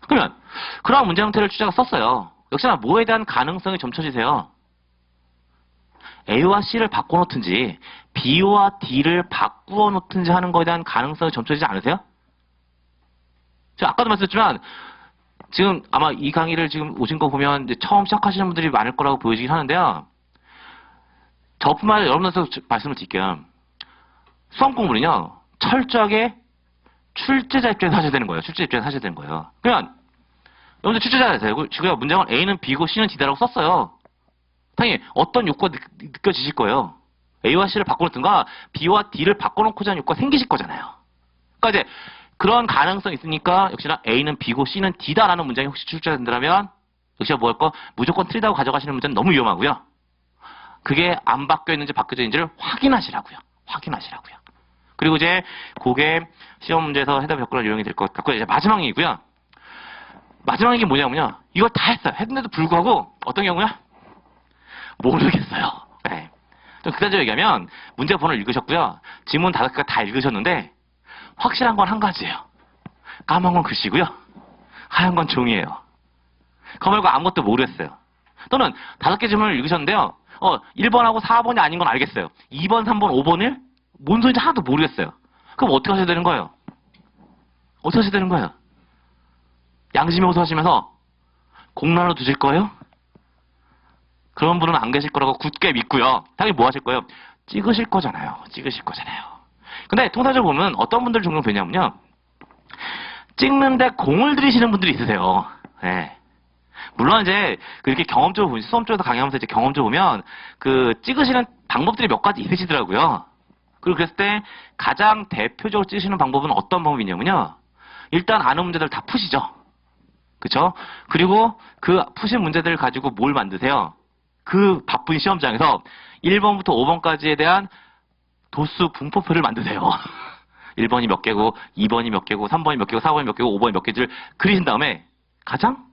그러면 그런 문장 형태를 출제자가 썼어요. 역시나 뭐에 대한 가능성이 점쳐지세요? A와 C를 바꿔놓든지 B와 D를 바꾸어 놓든지 하는 거에 대한 가능성이 점쳐지지 않으세요? 제가 아까도 말씀드렸지만 지금 아마 이 강의를 지금 오신 거 보면 이제 처음 시작하시는 분들이 많을 거라고 보여지긴 하는데요. 저뿐만 아니라 여러분들한테 말씀을 드릴게요. 수험 공부는요. 철저하게 출제자 입장에서 하셔야 되는 거예요. 출제자 입장에서 하셔야 되는 거예요. 그러면 여러분들 출제자가 되고 지금 문장은 A는 B고 C는 D다라고 썼어요. 당연히 어떤 욕구가 느껴지실 거예요. A와 C를 바꿔놓든가 B와 D를 바꿔놓고자 하는 욕구가 생기실 거잖아요. 그러니까 이제 그런 가능성이 있으니까 역시나 A는 B고 C는 D다라는 문장이 혹시 출제된다면 역시나 뭐 할 거? 무조건 틀리다고 가져가시는 문제는 너무 위험하고요. 그게 안 바뀌어 있는지 바뀌어져 있는지를 확인하시라고요. 확인하시라고요. 그리고 이제 그게 시험 문제에서 해답 접근할 요령이 될 것 같고요. 이제 마지막 얘기고요. 마지막 얘기 뭐냐면요. 이걸 다 했어요. 했는데도 불구하고 어떤 경우야? 모르겠어요. 네. 좀 극단적으로 얘기하면 문제 번호를 읽으셨고요. 지문 5개가 다 읽으셨는데 확실한 건 한 가지예요. 까만 건 글씨고요. 하얀 건 종이에요. 그거 말고 아무것도 모르겠어요. 또는 5개 지문을 읽으셨는데요. 1번하고 4번이 아닌 건 알겠어요. 2번, 3번, 5번을 뭔 소리인지 하나도 모르겠어요. 그럼 어떻게 하셔야 되는 거예요? 어떻게 하셔야 되는 거예요? 양심에 호소하시면서 공란으로 두실 거예요? 그런 분은 안 계실 거라고 굳게 믿고요. 당연히 뭐 하실 거예요? 찍으실 거잖아요. 찍으실 거잖아요. 근데 통상적으로 보면 어떤 분들 종종 되냐면요. 찍는데 공을 들이시는 분들이 있으세요. 네. 물론 이제 그렇게 경험적으로 보면 수험 쪽에서 강의하면서 이제 경험적으로 보면 그 찍으시는 방법들이 몇 가지 있으시더라고요. 그리고 그랬을 때 가장 대표적으로 찍으시는 방법은 어떤 방법이냐면요. 일단 아는 문제들 다 푸시죠. 그쵸? 그리고 그 푸신 문제들을 가지고 뭘 만드세요? 그 바쁜 시험장에서 1번부터 5번까지에 대한 도수 분포표를 만드세요. 1번이 몇 개고, 2번이 몇 개고, 3번이 몇 개고, 4번이 몇 개고, 5번이 몇 개지를 그리신 다음에 가장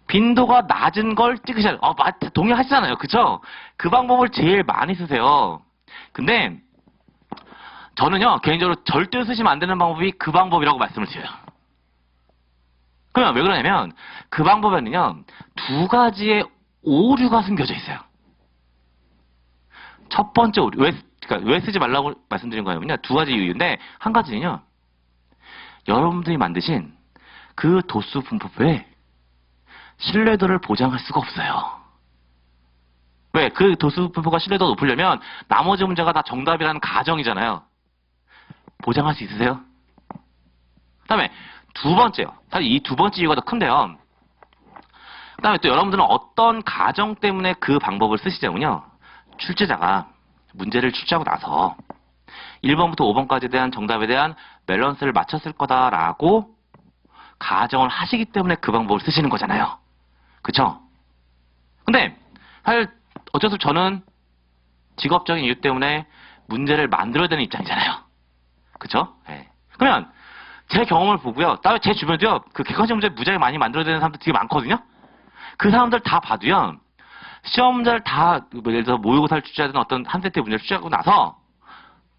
빈도가 낮은 걸 찍으셔야 돼요. 동의하시잖아요. 그쵸? 그 방법을 제일 많이 쓰세요. 근데 저는요, 개인적으로 절대 쓰시면 안 되는 방법이 그 방법이라고 말씀을 드려요. 그러면 왜 그러냐면 그 방법에는요, 2가지의 오류가 숨겨져 있어요. 첫 번째 오류, 그러니까 왜 쓰지 말라고 말씀드린 거냐면요, 2가지 이유인데, 한 가지는요, 여러분들이 만드신 그 도수 분포표에 신뢰도를 보장할 수가 없어요. 왜? 그 도수 분포가 신뢰도가 높으려면 나머지 문제가 다 정답이라는 가정이잖아요. 보장할 수 있으세요? 그 다음에 2번째요. 사실 이 2번째 이유가 더 큰데요. 그 다음에 또 여러분들은 어떤 가정 때문에 그 방법을 쓰시냐면요. 출제자가 문제를 출제하고 나서 1번부터 5번까지에 대한 정답에 대한 밸런스를 맞췄을 거다라고 가정을 하시기 때문에 그 방법을 쓰시는 거잖아요. 그쵸? 근데 사실 어째서 저는 직업적인 이유 때문에 문제를 만들어야 되는 입장이잖아요. 그쵸? 네. 그러면 제 경험을 보고요. 다음에 제 주변에도요. 그 객관식 문제 무지하게 많이 만들어야 되는 사람들 되게 많거든요. 그 사람들 다 봐도요. 시험 문제를 다 예를 들어서 모의고사를 출제하든 어떤 한 세트 문제를 출제하고 나서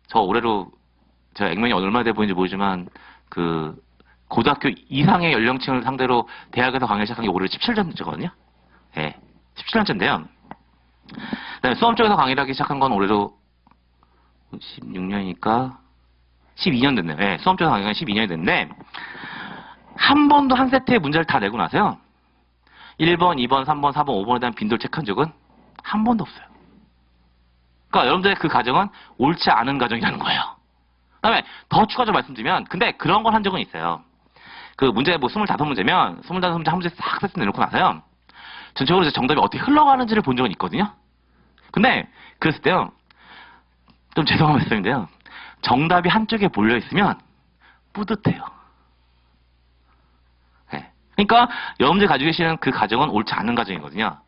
저 올해로 제가 액면이 얼마나 돼 보이는지 모르지만 그 고등학교 이상의 연령층을 상대로 대학에서 강의를 시작한 게 올해 17년째거든요. 네, 17년째인데요. 그다음에 수험 쪽에서 강의를 하기 시작한 건 올해로 16년이니까 12년 됐네요. 네, 수험 쪽에서 강의가 12년이 됐는데 한 번도 한 세트의 문제를 다 내고 나서요. 1번, 2번, 3번, 4번, 5번에 대한 빈도를 체크한 적은 한 번도 없어요. 그러니까 여러분들의 그 가정은 옳지 않은 가정이라는 거예요. 그 다음에 더 추가적으로 말씀드리면, 근데 그런 걸 한 적은 있어요. 그 문제 뭐 25문제면 25문제 한 문제 싹 세트 내놓고 나서요. 전체적으로 이제 정답이 어떻게 흘러가는지를 본 적은 있거든요. 근데 그랬을 때요. 좀 죄송한 말씀인데요. 정답이 한쪽에 몰려 있으면 뿌듯해요. 네. 그러니까 여러분들이 가지고 계시는 그 가정은 옳지 않은 가정이거든요.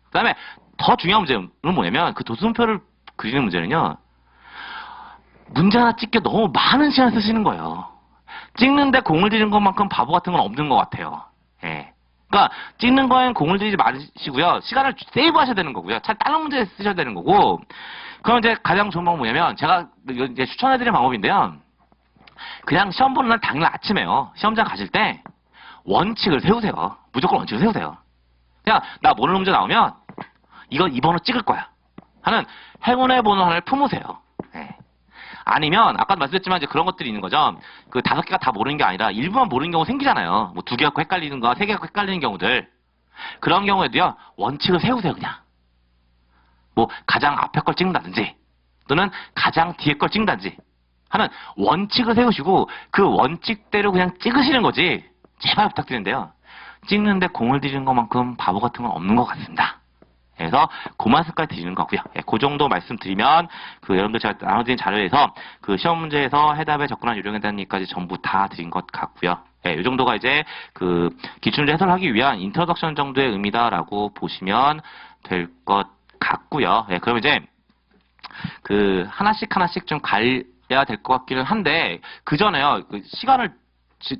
그 다음에 더 중요한 문제는 뭐냐면 그 도수표를 그리는 문제는요. 문제 하나 찍기 너무 많은 시간 쓰시는 거예요. 찍는데 공을 들이는 것만큼 바보 같은 건 없는 것 같아요. 예. 그러니까 찍는 거엔 공을 들이지 마시고요. 시간을 세이브 하셔야 되는 거고요. 차라리 다른 문제 쓰셔야 되는 거고. 그럼 이제 가장 좋은 방법은 뭐냐면 제가 이제 추천해드리는 방법인데요. 그냥 시험 보는 날 당일 아침에요. 시험장 가실 때 원칙을 세우세요. 무조건 원칙을 세우세요. 그냥 나 모르는 문제 나오면 이거 2번으로 찍을 거야 하는 행운의 번호 하나를 품으세요. 예. 아니면 아까도 말씀드렸지만 이제 그런 것들이 있는 거죠. 그 5개가 다 모르는 게 아니라 일부만 모르는 경우 생기잖아요. 뭐 2개 갖고 헷갈리는 거, 3개 갖고 헷갈리는 경우들. 그런 경우에도요. 원칙을 세우세요, 그냥. 뭐 가장 앞에 걸 찍는다든지 또는 가장 뒤에 걸 찍는다든지 하는 원칙을 세우시고 그 원칙대로 그냥 찍으시는 거지. 제발 부탁드리는데요. 찍는데 공을 들이는 것만큼 바보 같은 건 없는 것 같습니다. 그래서 고만 습관이 드리는 거고요. 예, 그 정도 말씀드리면 그 여러분들 제가 나눠드린 자료에서 그 시험 문제에서 해답에 접근한 요령에 대한 얘기까지 전부 다 드린 것 같고요. 예, 이 정도가 이제 그 기출문제 해설하기 위한 인트로덕션 정도의 의미다라고 보시면 될 것 같고요. 예, 그럼 이제 그 하나씩 좀 갈려야 될 것 같기는 한데 그 전에요. 그 시간을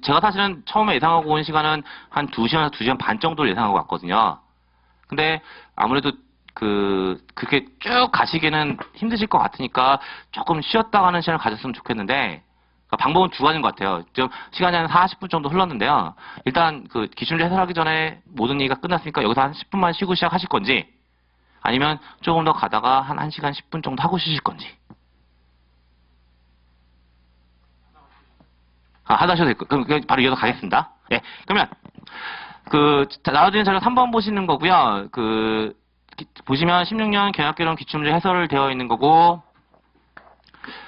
제가 사실은 처음에 예상하고 온 시간은 한 2시간에서 2시간 반 정도를 예상하고 왔거든요. 근데 아무래도 그렇게 쭉 가시기는 힘드실 것 같으니까 조금 쉬었다 가는 시간을 가졌으면 좋겠는데, 그러니까 방법은 두 가지인 것 같아요. 좀 시간이 한 40분 정도 흘렀는데요. 일단 그 기출문제 해설하기 전에 모든 얘기가 끝났으니까 여기서 한 10분만 쉬고 시작하실 건지, 아니면 조금 더 가다가 한 1시간 10분 정도 하고 쉬실 건지. 하다 하셔도 될 거예요. 그럼 바로 이어서 가겠습니다. 예. 그러면 나눠드린 자료 3번 보시는 거고요. 보시면 16년 경영학개론 기출문제 해설 되어 있는 거고,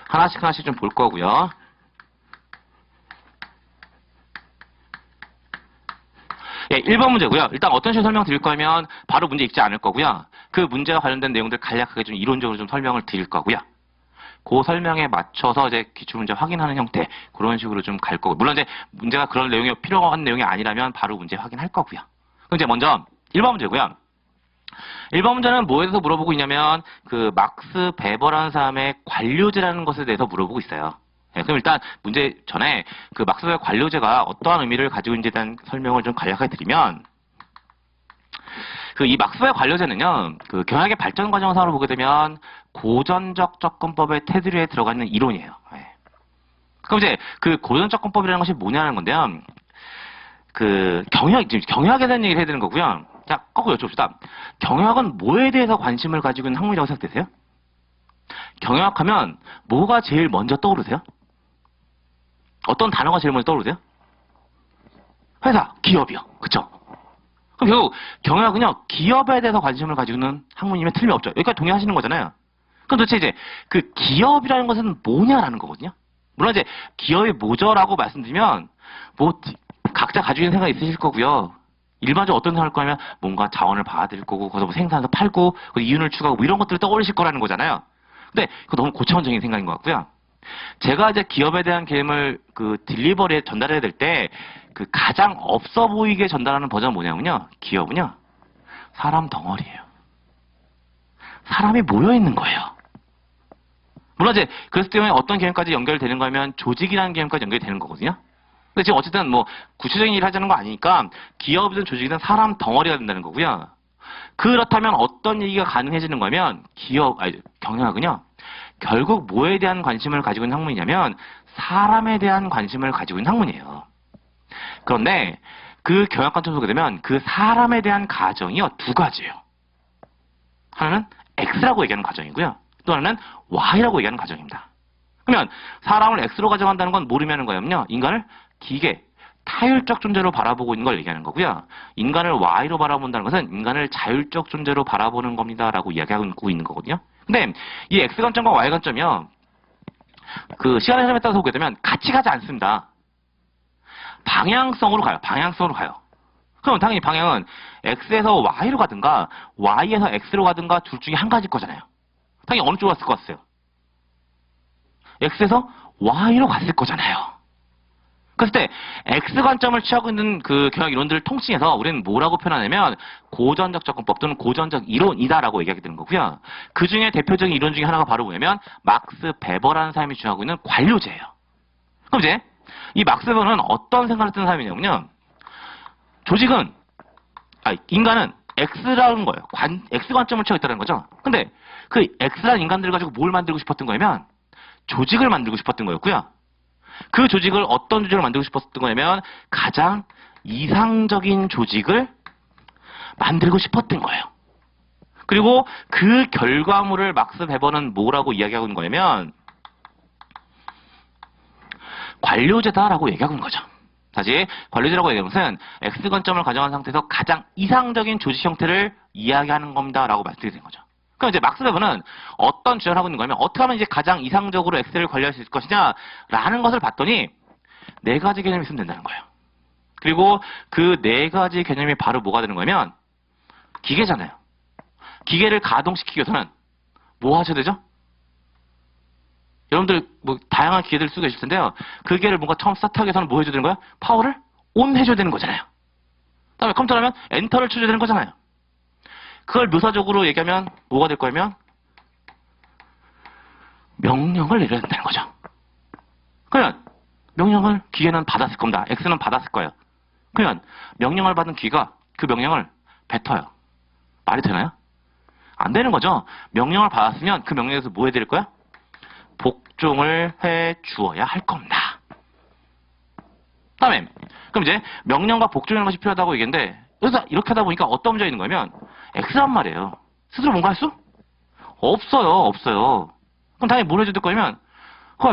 하나씩 좀 볼 거고요. 예, 1번 문제고요. 일단 어떤 식으로 설명 드릴 거면 바로 문제 읽지 않을 거고요. 그 문제와 관련된 내용들 간략하게 좀 이론적으로 좀 설명을 드릴 거고요. 그 설명에 맞춰서 이제 기출문제 확인하는 형태, 그런 식으로 좀 갈 거고. 물론 이제 문제가 그런 내용이 필요한 내용이 아니라면 바로 문제 확인할 거고요. 그럼 이제 먼저 1번 문제고요. 1번 문제는 뭐에 대해서 물어보고 있냐면 그 막스 베버라는 사람의 관료제라는 것에 대해서 물어보고 있어요. 네, 그럼 일단 문제 전에 그 막스 베버 관료제가 어떠한 의미를 가지고 있는지에 대한 설명을 좀 간략하게 드리면, 이 막스 베버 관료제는요, 그 경영학의 발전 과정상으로 보게 되면 고전적 접근법의 테두리에 들어가 있는 이론이에요. 네. 그럼 이제 그 고전적 접근법이라는 것이 뭐냐는 건데요. 경영학에 대한 얘기를 해야 되는 거고요. 자, 거꾸로 여쭤봅시다. 경영학은 뭐에 대해서 관심을 가지고 있는 학문이라고 생각되세요? 경영학하면 뭐가 제일 먼저 떠오르세요? 어떤 단어가 제일 먼저 떠오르세요? 회사, 기업이요. 그쵸? 그럼 결국 경영학은요, 기업에 대해서 관심을 가지고 있는 학문이면 틀림없죠. 여기까지 동의하시는 거잖아요. 그럼 도대체 이제 그 기업이라는 것은 뭐냐라는 거거든요. 물론 이제 기업이 뭐죠라고 말씀드리면 뭐 각자 가지고 있는 생각이 있으실 거고요. 일반적으로 어떤 생각을 할 거냐면 뭔가 자원을 받아들일 거고, 거기서 뭐 생산해서 팔고, 이윤을 추구하고 뭐 이런 것들을 떠올리실 거라는 거잖아요. 근데 그거 너무 고차원적인 생각인 것 같고요. 제가 이제 기업에 대한 개념을 딜리버리에 전달해야 될 때 가장 없어 보이게 전달하는 버전은 뭐냐면요. 기업은요, 사람 덩어리예요. 사람이 모여 있는 거예요. 물론 이제 그랬을 때문에 어떤 개념까지 연결되는 거면 조직이라는 개념까지 연결되는 거거든요. 근데 지금 어쨌든 뭐 구체적인 일을 하자는 거 아니니까 기업이든 조직이든 사람 덩어리가 된다는 거고요. 그렇다면 어떤 얘기가 가능해지는 거면 경영학은요, 결국 뭐에 대한 관심을 가지고 있는 학문이냐면 사람에 대한 관심을 가지고 있는 학문이에요. 그런데 그 경영학 관점에서 보게 되면 그 사람에 대한 가정이요, 두 가지예요. 하나는 X라고 얘기하는 가정이고요. 또 하나는 Y라고 얘기하는 가정입니다. 그러면 사람을 X로 가정한다는 건 모르면 거냐면요, 인간을 기계, 타율적 존재로 바라보고 있는 걸 얘기하는 거고요. 인간을 Y로 바라본다는 것은 인간을 자율적 존재로 바라보는 겁니다라고 이야기하고 있는 거거든요. 근데 이 X 관점과 Y 관점이요. 그 시간의 흐름에 따라서 보게 되면 같이 가지 않습니다. 방향성으로 가요. 방향성으로 가요. 그럼 당연히 방향은 X에서 Y로 가든가 Y에서 X로 가든가 둘 중에 한 가지일 거잖아요. 당연히 어느 쪽으로 갔을 것 같아요? X에서 Y로 갔을 거잖아요. 그랬을 때 X 관점을 취하고 있는 그 경영 이론들을 통칭해서 우리는 뭐라고 표현하냐면 고전적 접근법 또는 고전적 이론이다라고 얘기하게 되는 거고요. 그 중에 대표적인 이론 중에 하나가 바로 뭐냐면 막스 베버라는 사람이 주장하고 있는 관료제예요. 그럼 이제 이 막스 베버는 어떤 생각을 했던 사람이냐면요. 인간은 X라는 거예요. X 관점을 취하고 있다는 거죠. 근데 그 X라는 인간들을 가지고 뭘 만들고 싶었던 거냐면 조직을 만들고 싶었던 거였고요. 그 조직을 어떤 조직을 만들고 싶었던 거냐면 가장 이상적인 조직을 만들고 싶었던 거예요. 그리고 그 결과물을 막스 베버는 뭐라고 이야기하고 있는 거냐면 관료제다라고 얘기하고 있는 거죠. 다시 관료제라고 얘기하는 것은 X 관점을 가정한 상태에서 가장 이상적인 조직 형태를 이야기하는 겁니다라고 말씀드리는 거죠. 그럼 이제 막스 베버는 어떤 주장을 하고 있는 거냐면 어떻게 하면 이제 가장 이상적으로 X를 관리할 수 있을 것이냐라는 것을 봤더니 네 가지 개념이 있으면 된다는 거예요. 그리고 그 네 가지 개념이 바로 뭐가 되는 거냐면 기계잖아요. 기계를 가동시키기 위해서는 뭐 하셔야 되죠? 여러분들 뭐 다양한 기계들을 쓰고 계실 텐데요. 그 기계를 뭔가 처음 스타트하기 위해서는 뭐 해줘야 되는 거야? 파워를 온 해줘야 되는 거잖아요. 그다음에 컴퓨터라면 엔터를 쳐줘야 되는 거잖아요. 그걸 묘사적으로 얘기하면 뭐가 될 거냐면 명령을 내려야 된다는 거죠. 그러면 명령을 기계는 받았을 겁니다. X는 받았을 거예요. 그러면 명령을 받은 기계가 그 명령을 뱉어요. 말이 되나요? 안 되는 거죠. 명령을 받았으면 그 명령에서 뭐 해야 될 거야? 복종을 해 주어야 할 겁니다. 다음에 그럼 이제 명령과 복종이라는 것이 필요하다고 얘기했는데 그래서 이렇게 하다 보니까 어떤 문제가 있는 거냐면 X란 말이에요. 스스로 뭔가 할 수? 없어요. 그럼 당연히 뭘 해줘야 될 거냐면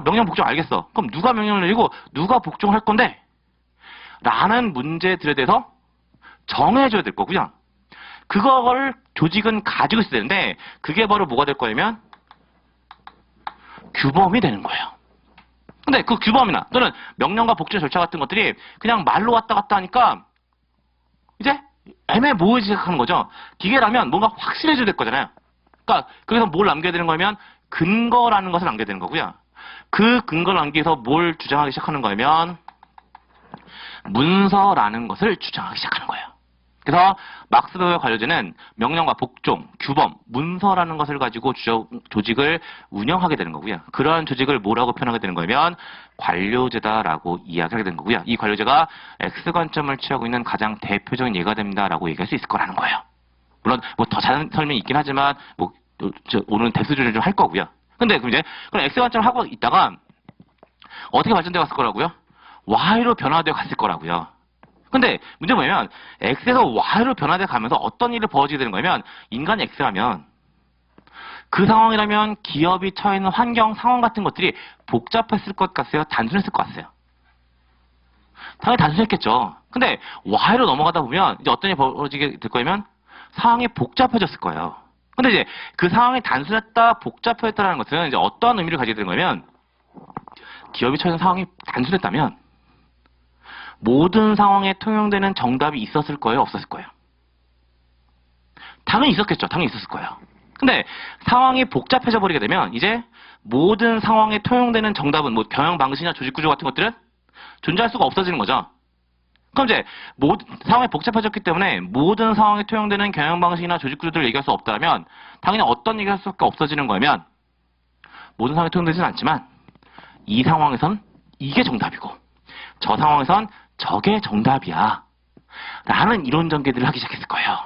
명령 복종 알겠어. 그럼 누가 명령을 내리고 누가 복종할 건데? 라는 문제들에 대해서 정해줘야 될 거고요. 그걸 조직은 가지고 있어야 되는데 그게 바로 뭐가 될 거냐면 규범이 되는 거예요. 근데 그 규범이나 또는 명령과 복종 절차 같은 것들이 그냥 말로 왔다 갔다 하니까 이제 애매모호해지기 시작하는 거죠. 기계라면 뭔가 확실해져야 될 거잖아요. 그러니까 그래서 뭘 남겨야 되는 거냐면 근거라는 것을 남겨야 되는 거고요. 그 근거를 남기기 위해서 뭘 주장하기 시작하는 거냐면 문서라는 것을 주장하기 시작하는 거예요. 그래서 막스 베버의 관료제는 명령과 복종, 규범, 문서라는 것을 가지고 조직을 운영하게 되는 거고요. 그러한 조직을 뭐라고 표현하게 되는 거냐면 관료제다라고 이야기하게 되는 거고요. 이 관료제가 X 관점을 취하고 있는 가장 대표적인 예가 됩니다라고 얘기할 수 있을 거라는 거예요. 물론 뭐 더 자세한 설명이 있긴 하지만 오늘은 대수준을 좀 할 거고요. 근데 그럼 이제 그럼 X 관점을 하고 있다가 어떻게 발전되어 갔을 거라고요? Y로 변화되어 갔을 거라고요. 근데 문제는 뭐냐면 X에서 Y로 변화되어 가면서 어떤 일이 벌어지게 되는 거냐면 인간이 X라면 그 상황이라면 기업이 처해 있는 환경, 상황 같은 것들이 복잡했을 것 같아요? 단순했을 것 같아요? 당연히 단순했겠죠. 근데 Y로 넘어가다 보면 이제 어떤 일이 벌어지게 될 거냐면 상황이 복잡해졌을 거예요. 근데 이제 그 상황이 단순했다, 복잡했다라는 것은 이제 어떠한 의미를 가지게 되는 거냐면 기업이 처해 있는 상황이 단순했다면 모든 상황에 통용되는 정답이 있었을 거예요? 없었을 거예요? 당연히 있었겠죠. 당연히 있었을 거예요. 근데 상황이 복잡해져 버리게 되면 이제 모든 상황에 통용되는 정답은 뭐 경영 방식이나 조직 구조 같은 것들은 존재할 수가 없어지는 거죠. 그럼 이제 상황이 복잡해졌기 때문에 모든 상황에 통용되는 경영 방식이나 조직 구조들을 얘기할 수 없다면 당연히 어떤 얘기할 수가 없어지는 거면 모든 상황에 통용되지는 않지만 이 상황에선 이게 정답이고 저 상황에선 저게 정답이야 라는 이론 전개들을 하기 시작했을 거예요.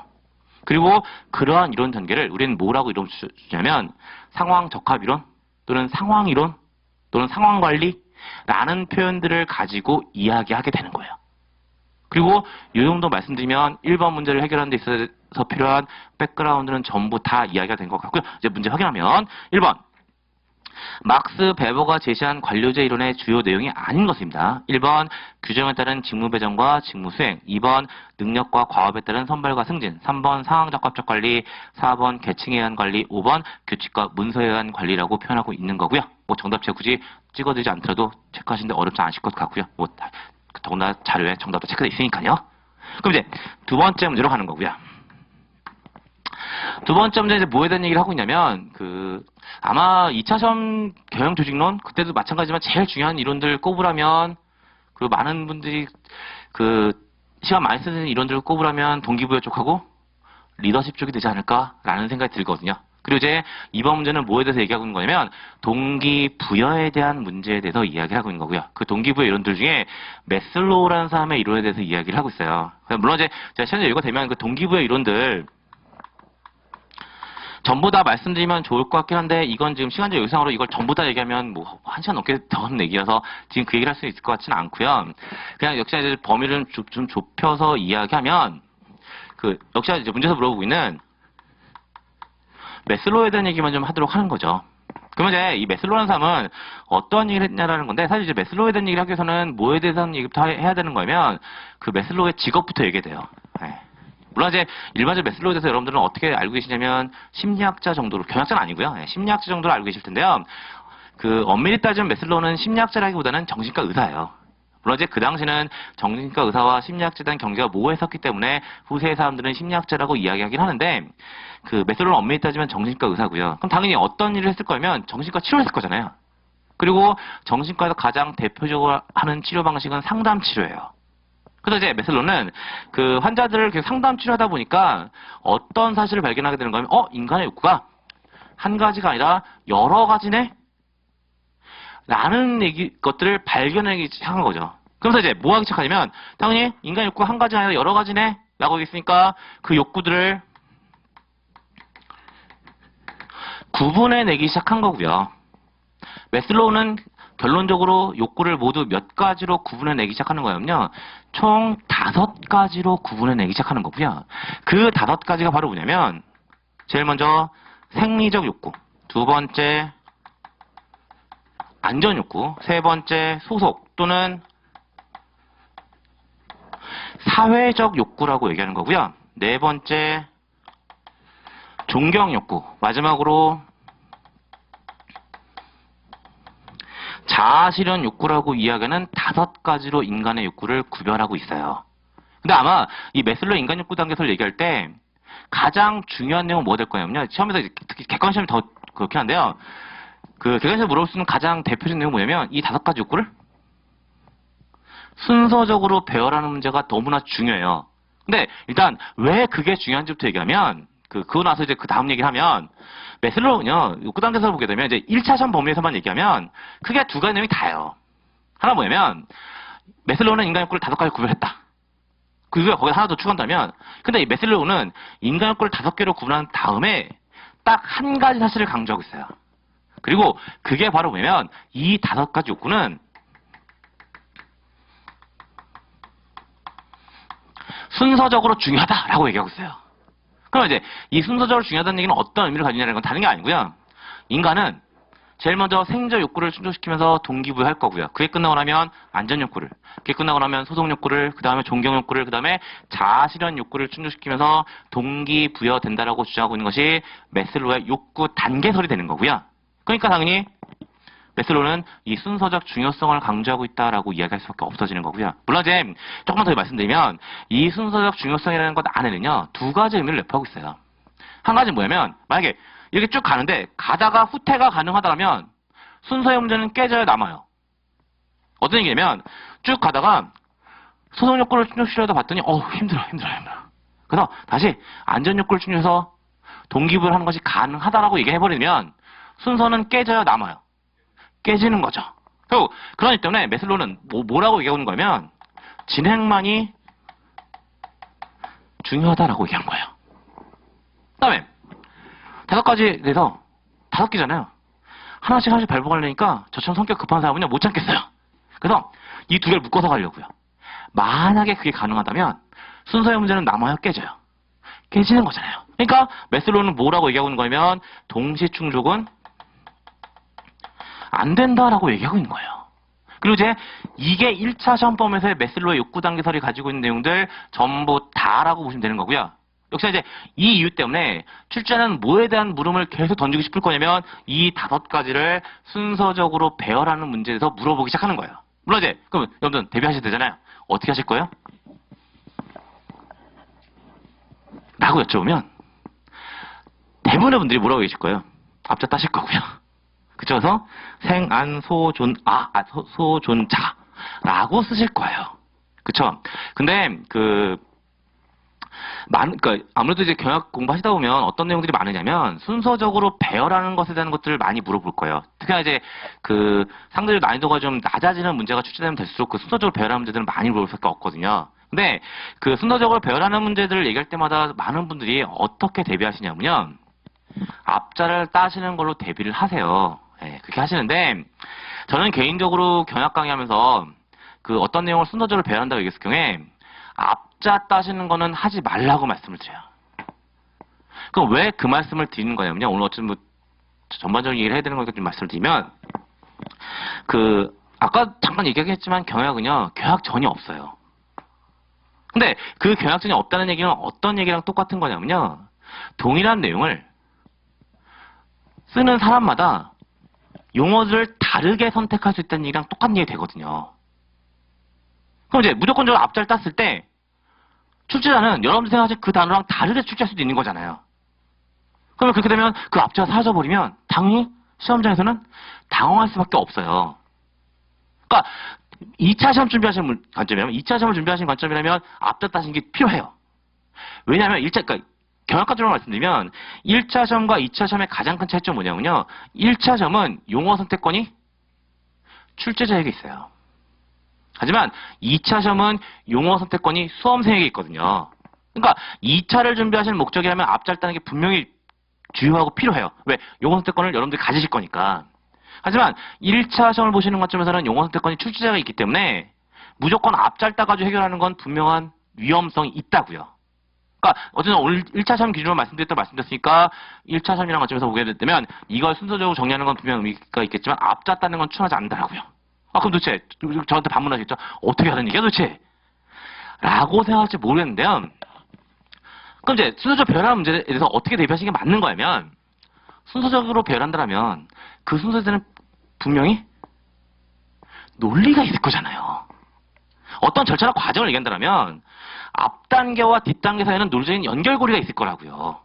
그리고 그러한 이론 전개를 우리는 뭐라고 이름 주냐면 상황 적합 이론 또는 상황 이론 또는 상황 관리라는 표현들을 가지고 이야기하게 되는 거예요. 그리고 이 정도 말씀드리면 1번 문제를 해결하는 데 있어서 필요한 백그라운드는 전부 다 이야기가 된 것 같고요. 이제 문제 확인하면 1번 막스 베버가 제시한 관료제 이론의 주요 내용이 아닌 것입니다. 1번 규정에 따른 직무 배정과 직무 수행, 2번 능력과 과업에 따른 선발과 승진, 3번 상황적합적 관리, 4번 계층에 의한 관리, 5번 규칙과 문서에 의한 관리라고 표현하고 있는 거고요. 뭐 정답지 굳이 찍어드리지 않더라도 체크하시는데 어렵지 않으실 것 같고요. 뭐 더구나 자료에 정답도 체크되어 있으니까요. 그럼 이제 두 번째 문제로 가는 거고요. 두 번째 문제 이제 뭐에 대한 얘기를 하고 있냐면 아마 2차 시험 경영 조직론 그때도 마찬가지지만 제일 중요한 이론들 꼽으라면 많은 분들이 시간 많이 쓰는 이론들을 꼽으라면 동기부여 쪽하고 리더십 쪽이 되지 않을까라는 생각이 들거든요. 그리고 이제 이번 문제는 뭐에 대해서 얘기하고 있는 거냐면 동기부여에 대한 문제에 대해서 이야기를 하고 있는 거고요. 그 동기부여 이론들 중에 메슬로우라는 사람의 이론에 대해서 이야기를 하고 있어요. 물론 이제 제가 시간이 여유가 되면 그 동기부여 이론들 전부 다 말씀드리면 좋을 것 같긴 한데 이건 지금 시간적 여유상으로 이걸 전부 다 얘기하면 뭐 1시간 넘게 더 하는 얘기여서 지금 그 얘기를 할 수 있을 것 같지는 않고요. 그냥 역시나 이제 범위를 좀 좁혀서 이야기하면 역시나 이제 문제에서 물어보고 있는 메슬로우에 대한 얘기만 좀 하도록 하는 거죠. 그러면 이제 이 메슬로우라는 사람은 어떠한 얘기를 했냐라는 건데 사실 이제 메슬로우에 대한 얘기를 하기 위해서는 뭐에 대해서는 얘기부터 해야 되는 거면 그 메슬로우의 직업부터 얘기해야 돼요. 네. 물론 이제 일반적으로 메슬로우에 대해서 여러분들은 어떻게 알고 계시냐면 심리학자 정도로, 경영학자는 아니고요. 네, 심리학자 정도로 알고 계실 텐데요. 엄밀히 따지면 메슬로우는 심리학자라기보다는 정신과 의사예요. 물론 이제 그 당시는 정신과 의사와 심리학자에 대한 경계가 모호했었기 때문에 후세의 사람들은 심리학자라고 이야기하긴 하는데 메슬로우는 엄밀히 따지면 정신과 의사고요. 그럼 당연히 어떤 일을 했을 거면 정신과 치료를 했을 거잖아요. 그리고 정신과에서 가장 대표적으로 하는 치료 방식은 상담 치료예요. 그래서 이제 메슬로우는 환자들을 계속 상담 치료하다 보니까 어떤 사실을 발견하게 되는 거면 인간의 욕구가 한 가지가 아니라 여러 가지네? 라는 것들을 발견하기 시작한 거죠. 그래서 이제 뭐 하기 시작하냐면 당연히 인간의 욕구가 한 가지가 아니라 여러 가지네? 라고 했으니까 그 욕구들을 구분해내기 시작한 거고요. 메슬로우는 결론적으로 욕구를 모두 몇 가지로 구분해내기 시작하는 거였냐? 총 5가지로 구분해내기 시작하는 거고요. 그 5가지가 바로 뭐냐면 제일 먼저 생리적 욕구, 두 번째 안전 욕구, 세 번째 소속 또는 사회적 욕구라고 얘기하는 거고요. 네 번째 존경 욕구, 마지막으로 자아실현 욕구라고 이야기하는 5가지로 인간의 욕구를 구별하고 있어요. 근데 아마 이 메슬로우 인간 욕구 단계설을 얘기할 때 가장 중요한 내용은 뭐가 될 거냐면요. 시험에서 특히 객관 시험이 더 그렇긴 한데요. 객관 시험에 물어볼 수 있는 가장 대표적인 내용은 뭐냐면 이 5가지 욕구를 순서적으로 배열하는 문제가 너무나 중요해요. 근데 일단 왜 그게 중요한지부터 얘기하면 그거 나서 이제 그 다음 얘기를 하면 메슬로우는요, 욕구 단계에서 보게 되면 이제 1차 시험 범위에서만 얘기하면 크게 2가지 내용이 다예요. 하나 뭐냐면 메슬로우는 인간 욕구를 5가지 구별했다. 그리고 거기에 하나 더 추가한다면 근데 이 메슬로우는 인간 욕구를 5개로 구분한 다음에 딱 한 가지 사실을 강조하고 있어요. 그리고 그게 바로 뭐냐면 이 5가지 욕구는 순서적으로 중요하다라고 얘기하고 있어요. 그럼 이제 이 순서적으로 중요하다는 얘기는 어떤 의미를 가지냐는 건 다른 게 아니고요. 인간은 제일 먼저 생적 욕구를 충족시키면서 동기부여할 거고요. 그게 끝나고 나면 안전 욕구를, 그게 끝나고 나면 소속 욕구를, 그 다음에 존경 욕구를, 그 다음에 자아실현 욕구를 충족시키면서 동기부여된다라고 주장하고 있는 것이 메슬로우의 욕구 단계설이 되는 거고요. 그러니까 당연히 메슬로우는 이 순서적 중요성을 강조하고 있다라고 이야기할 수밖에 없어지는 거고요. 물론 이제 조금만 더 말씀드리면 이 순서적 중요성이라는 것 안에는요 2가지 의미를 내포하고 있어요. 한 가지는 뭐냐면 만약에 이렇게 쭉 가는데 가다가 후퇴가 가능하다면 순서의 문제는 깨져야 남아요. 어떤 얘기냐면 쭉 가다가 소속 욕구를 충족시키려다 봤더니 힘들어. 그래서 다시 안전 욕구를 충족해서 동기부여를 하는 것이 가능하다라고 얘기해버리면 순서는 깨져야 남아요. 깨지는 거죠. 그러기 때문에 메슬로우는 뭐라고 얘기하는 거냐면 진행만이 중요하다라고 얘기한 거예요. 그 다음에 5가지에 대해서 5개잖아요. 하나씩 밟아가려니까 저처럼 성격 급한 사람은요 못 참겠어요. 그래서 이 2개를 묶어서 가려고요. 만약에 그게 가능하다면 순서의 문제는 남아요, 깨져요. 깨지는 거잖아요. 그러니까 메슬로우는 뭐라고 얘기하고 있는 거냐면 동시 충족은 안 된다라고 얘기하고 있는 거예요. 그리고 이제 이게 1차 시험범에서의 메슬로의 욕구 단계설이 가지고 있는 내용들 전부 다라고 보시면 되는 거고요. 역시 이제 이 이유 때문에 출제자는 뭐에 대한 물음을 계속 던지고 싶을 거냐면 이 5가지를 순서적으로 배열하는 문제에서 물어보기 시작하는 거예요. 물론 이제 그럼 여러분들 대비하셔야 되잖아요. 어떻게 하실 거예요? 라고 여쭤보면 대부분의 분들이 뭐라고 계실 거예요? 앞자 따실 거고요. 그쵸? 그래서 소존자라고 쓰실 거예요. 그쵸? 근데 그러니까 아무래도 이제 경영 공부하시다 보면 어떤 내용들이 많으냐면 순서적으로 배열하는 것에 대한 것들을 많이 물어볼 거예요. 특히나 이제 상대적으로 난이도가 좀 낮아지는 문제가 출제되면 될수록 순서적으로 배열하는 문제들은 많이 물어볼 수밖에 없거든요. 근데 순서적으로 배열하는 문제들을 얘기할 때마다 많은 분들이 어떻게 대비하시냐면요. 앞자를 따시는 걸로 대비를 하세요. 네, 그렇게 하시는데 저는 개인적으로 경약 강의하면서 어떤 내용을 순서적으로 배열한다고 얘기했을 경우에 앞자 따시는 거는 하지 말라고 말씀을 드려요. 그럼 왜 그 말씀을 드리는 거냐면요. 오늘 어쨌든 전반적인 얘기를 해야 되는 거니까 좀 말씀을 드리면 아까 잠깐 얘기하긴 했지만 경약은요. 경약전이 없어요. 근데 그 경약전이 없다는 얘기는 어떤 얘기랑 똑같은 거냐면요. 동일한 내용을 쓰는 사람마다 용어를 다르게 선택할 수 있다는 얘기랑 똑같은 얘기 되거든요. 그럼 이제 무조건적으로 앞자를 땄을 때 출제자는 여러분들 생각하실 그 단어랑 다르게 출제할 수도 있는 거잖아요. 그러면 그렇게 되면 그 앞자가 사라져버리면 당연히 시험장에서는 당황할 수밖에 없어요. 그러니까 2차 시험 준비하시는 관점이라면 2차 시험을 준비하시는 관점이라면 앞자 따시는 게 필요해요. 왜냐하면 그러니까 경약관점으로 말씀드리면 1차 시험과 2차 시험의 가장 큰 차이점은 뭐냐면요. 1차 시험은 용어 선택권이 출제자에게 있어요. 하지만 2차 시험은 용어 선택권이 수험생에게 있거든요. 그러니까 2차를 준비하시는 목적이라면 앞자를 따는 게 분명히 주요하고 필요해요. 왜? 용어 선택권을 여러분들이 가지실 거니까. 하지만 1차 시험을 보시는 관점에서는 용어 선택권이 출제자가 있기 때문에 무조건 앞자를 따가지고 해결하는 건 분명한 위험성이 있다고요. 그러니까 어쨌든 오늘 1차 시험 기준으로 말씀드렸으니까 1차 시험이라는 관점에서 보게 되면 이걸 순서적으로 정리하는 건 분명 의미가 있겠지만 앞자 따는 건 추천하지 않는다라고요. 그럼 도대체 저한테 반문하시겠죠? 어떻게 하는 얘기야 도대체? 라고 생각할지 모르겠는데요. 그럼 이제 순서적으로 배열하는 문제에 대해서 어떻게 대비하시는 게 맞는 거냐면 순서적으로 배열한다면 그 순서에는 분명히 논리가 있을 거잖아요. 어떤 절차나 과정을 얘기한다면 앞 단계와 뒷 단계 사이에는 논리적인 연결고리가 있을 거라고요.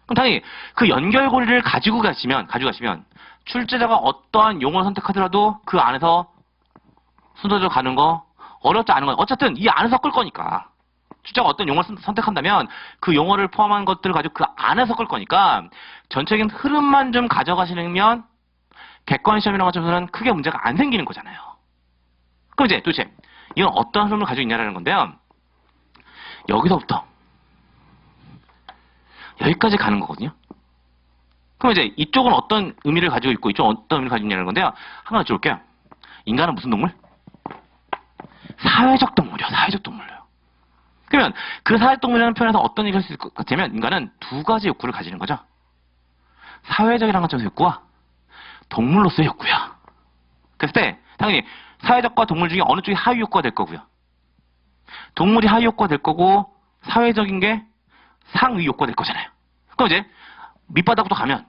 그럼 당연히 그 연결고리를 가지고 가시면 출제자가 어떠한 용어를 선택하더라도 그 안에서 순서적으로 가는 거 어렵지 않은 건 어쨌든 이 안에서 끌 거니까. 출제자가 어떤 용어를 선택한다면 그 용어를 포함한 것들을 가지고 그 안에서 끌 거니까 전체적인 흐름만 좀 가져가시면 객관시험이라는 것에서는 크게 문제가 안 생기는 거잖아요. 그럼 이제 도대체 이건 어떤 흐름을 가지고 있냐라는 건데요. 여기서부터 여기까지 가는 거거든요. 그럼 이제 이쪽은 어떤 의미를 가지고 있고 이쪽은 어떤 의미를 가지고 있냐는 건데요. 하나 여쭤볼게요. 인간은 무슨 동물? 사회적 동물이요. 사회적 동물이요. 그러면 그 사회적 동물이라는 표현에서 어떤 얘기를 할 수 있을 것 같으면 인간은 두 가지 욕구를 가지는 거죠. 사회적이라는 관점에서 욕구와 동물로서의 욕구야. 그랬을 때 당연히 사회적과 동물 중에 어느 쪽이 하위 욕구가 될 거고요. 동물이 하위 욕구가 될 거고 사회적인 게 상위 욕구가 될 거잖아요. 그럼 이제 밑바닥부터 가면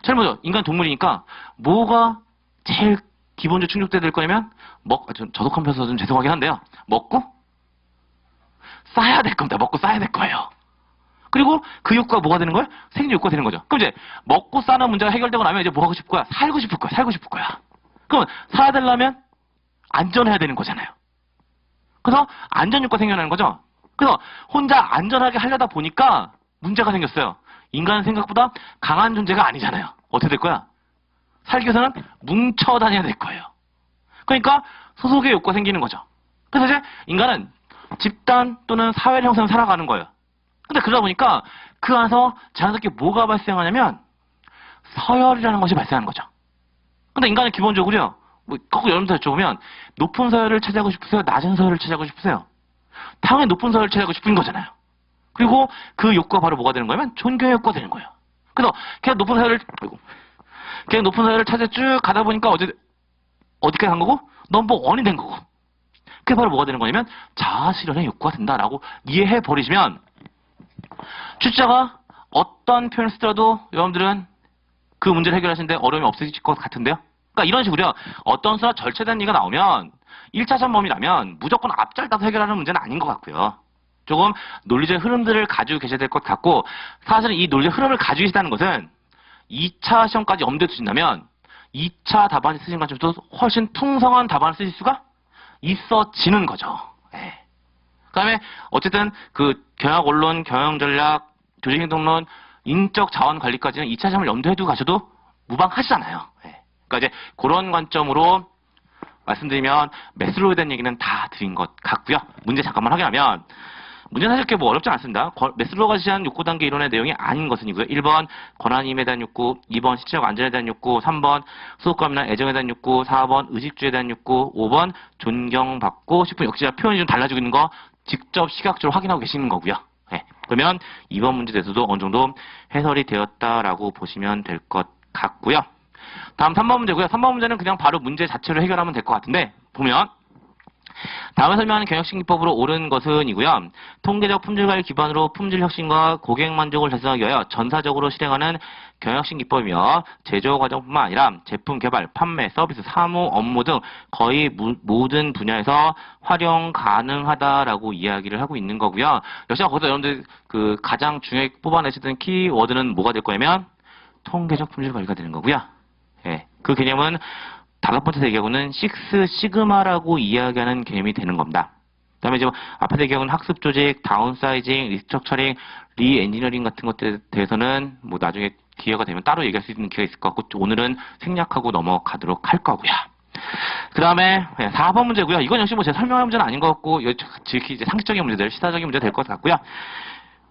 제일 먼저 인간 동물이니까 뭐가 제일 기본적으로 충족돼야 될 거냐면 저독하면서 좀 죄송하긴 한데요. 먹고 싸야 될 겁니다. 먹고 싸야 될 거예요. 그리고 그 욕구가 뭐가 되는 거예요? 생존 욕구가 되는 거죠. 그럼 이제 먹고 싸는 문제가 해결되고 나면 이제 뭐 하고 싶을 거야? 살고 싶을 거야. 살고 싶을 거야. 그럼 살아야 되려면 안전해야 되는 거잖아요. 그래서 안전 욕구가 생겨나는 거죠. 그래서 혼자 안전하게 하려다 보니까 문제가 생겼어요. 인간은 생각보다 강한 존재가 아니잖아요. 어떻게 될 거야? 살기 위해서는 뭉쳐 다녀야 될 거예요. 그러니까 소속의 욕구가 생기는 거죠. 그래서 이제 인간은 집단 또는 사회를 형성해 살아가는 거예요. 근데 그러다 보니까 그 안에서 자연스럽게 뭐가 발생하냐면 서열이라는 것이 발생하는 거죠. 근데 인간은 기본적으로요. 꼭 여러분들 여쭤보면 높은 서열을 차지하고 싶으세요? 낮은 서열을 차지하고 싶으세요? 당연히 높은 서열을 차지하고 싶은 거잖아요. 그리고 그 욕구가 바로 뭐가 되는 거냐면 존경의 욕구가 되는 거예요. 그래서 걔가 높은 서열을 그냥 높은 사회를 찾아 쭉 가다 보니까 어디까지 간 거고? 넘버 원이 된 거고. 그게 바로 뭐가 되는 거냐면 자아실현의 욕구가 된다라고 이해해 버리시면 출제자가 어떤 표현을 쓰더라도 여러분들은 그 문제를 해결하시는데 어려움이 없으실 것 같은데요? 그러니까 이런 식으로요. 어떤 수나 절체된 얘기가 나오면 1차 전범이라면 무조건 앞잘 따서 해결하는 문제는 아닌 것 같고요. 조금 논리적 흐름들을 가지고 계셔야 될 것 같고 사실은 이 논리적 흐름을 가지고 계시다는 것은 2차 시험까지 염두에 두신다면 2차 답안을 쓰신 것처럼 훨씬 풍성한 답안을 쓰실 수가 있어지는 거죠. 네. 그 다음에 어쨌든 그 경영 언론, 경영 전략, 조직 행동론, 인적 자원 관리까지는 2차 시험을 염두에 두고 가셔도 무방하시잖아요. 네. 그러니까 이제 그런 관점으로 말씀드리면 매슬로우에 대한 얘기는 다 드린 것 같고요. 문제 잠깐만 확인하면 문제는 사실 그렇게 뭐 어렵지 않습니다. 매슬로우가 제시한 욕구 단계 이론의 내용이 아닌 것은이고요. 1번 권한임에 대한 욕구, 2번 시체적 안전에 대한 욕구, 3번 소속감이나 애정에 대한 욕구, 4번 의식주에 대한 욕구, 5번 존경받고 싶은 역시나 표현이 좀 달라지고 있는 거 직접 시각적으로 확인하고 계시는 거고요. 네. 그러면 2번 문제에 대해서도 어느 정도 해설이 되었다라고 보시면 될 것 같고요. 다음 3번 문제고요. 3번 문제는 그냥 바로 문제 자체로 해결하면 될 것 같은데 보면 다음에 설명하는 경영심기법으로 옳은 것은 이고요. 통계적 품질관리 기반으로 품질 혁신과 고객 만족을 달성하기 위하여 전사적으로 실행하는 경영심기법이며 제조 과정뿐만 아니라 제품 개발, 판매, 서비스, 사무, 업무 등 거의 모든 분야에서 활용 가능하다라고 이야기를 하고 있는 거고요. 역시나 거기서 여러분들 그 가장 중요하게 뽑아내시던 키워드는 뭐가 될 거냐면 통계적 품질 관리가 되는 거고요. 예, 그 개념은 5번째 대기하고는 식스 시그마라고 이야기하는 개념이 되는 겁니다. 그 다음에 지금 앞에 대기하고는 학습 조직, 다운사이징, 리스트럭처링, 리엔지니어링 같은 것들에 대해서는 뭐 나중에 기회가 되면 따로 얘기할 수 있는 기회가 있을 것 같고 오늘은 생략하고 넘어가도록 할 거고요. 그 다음에 4번 문제고요. 이건 역시 뭐 제가 설명할 문제는 아닌 것 같고 지극히 이제 상식적인 문제들, 시사적인 문제가 될 것 같고요.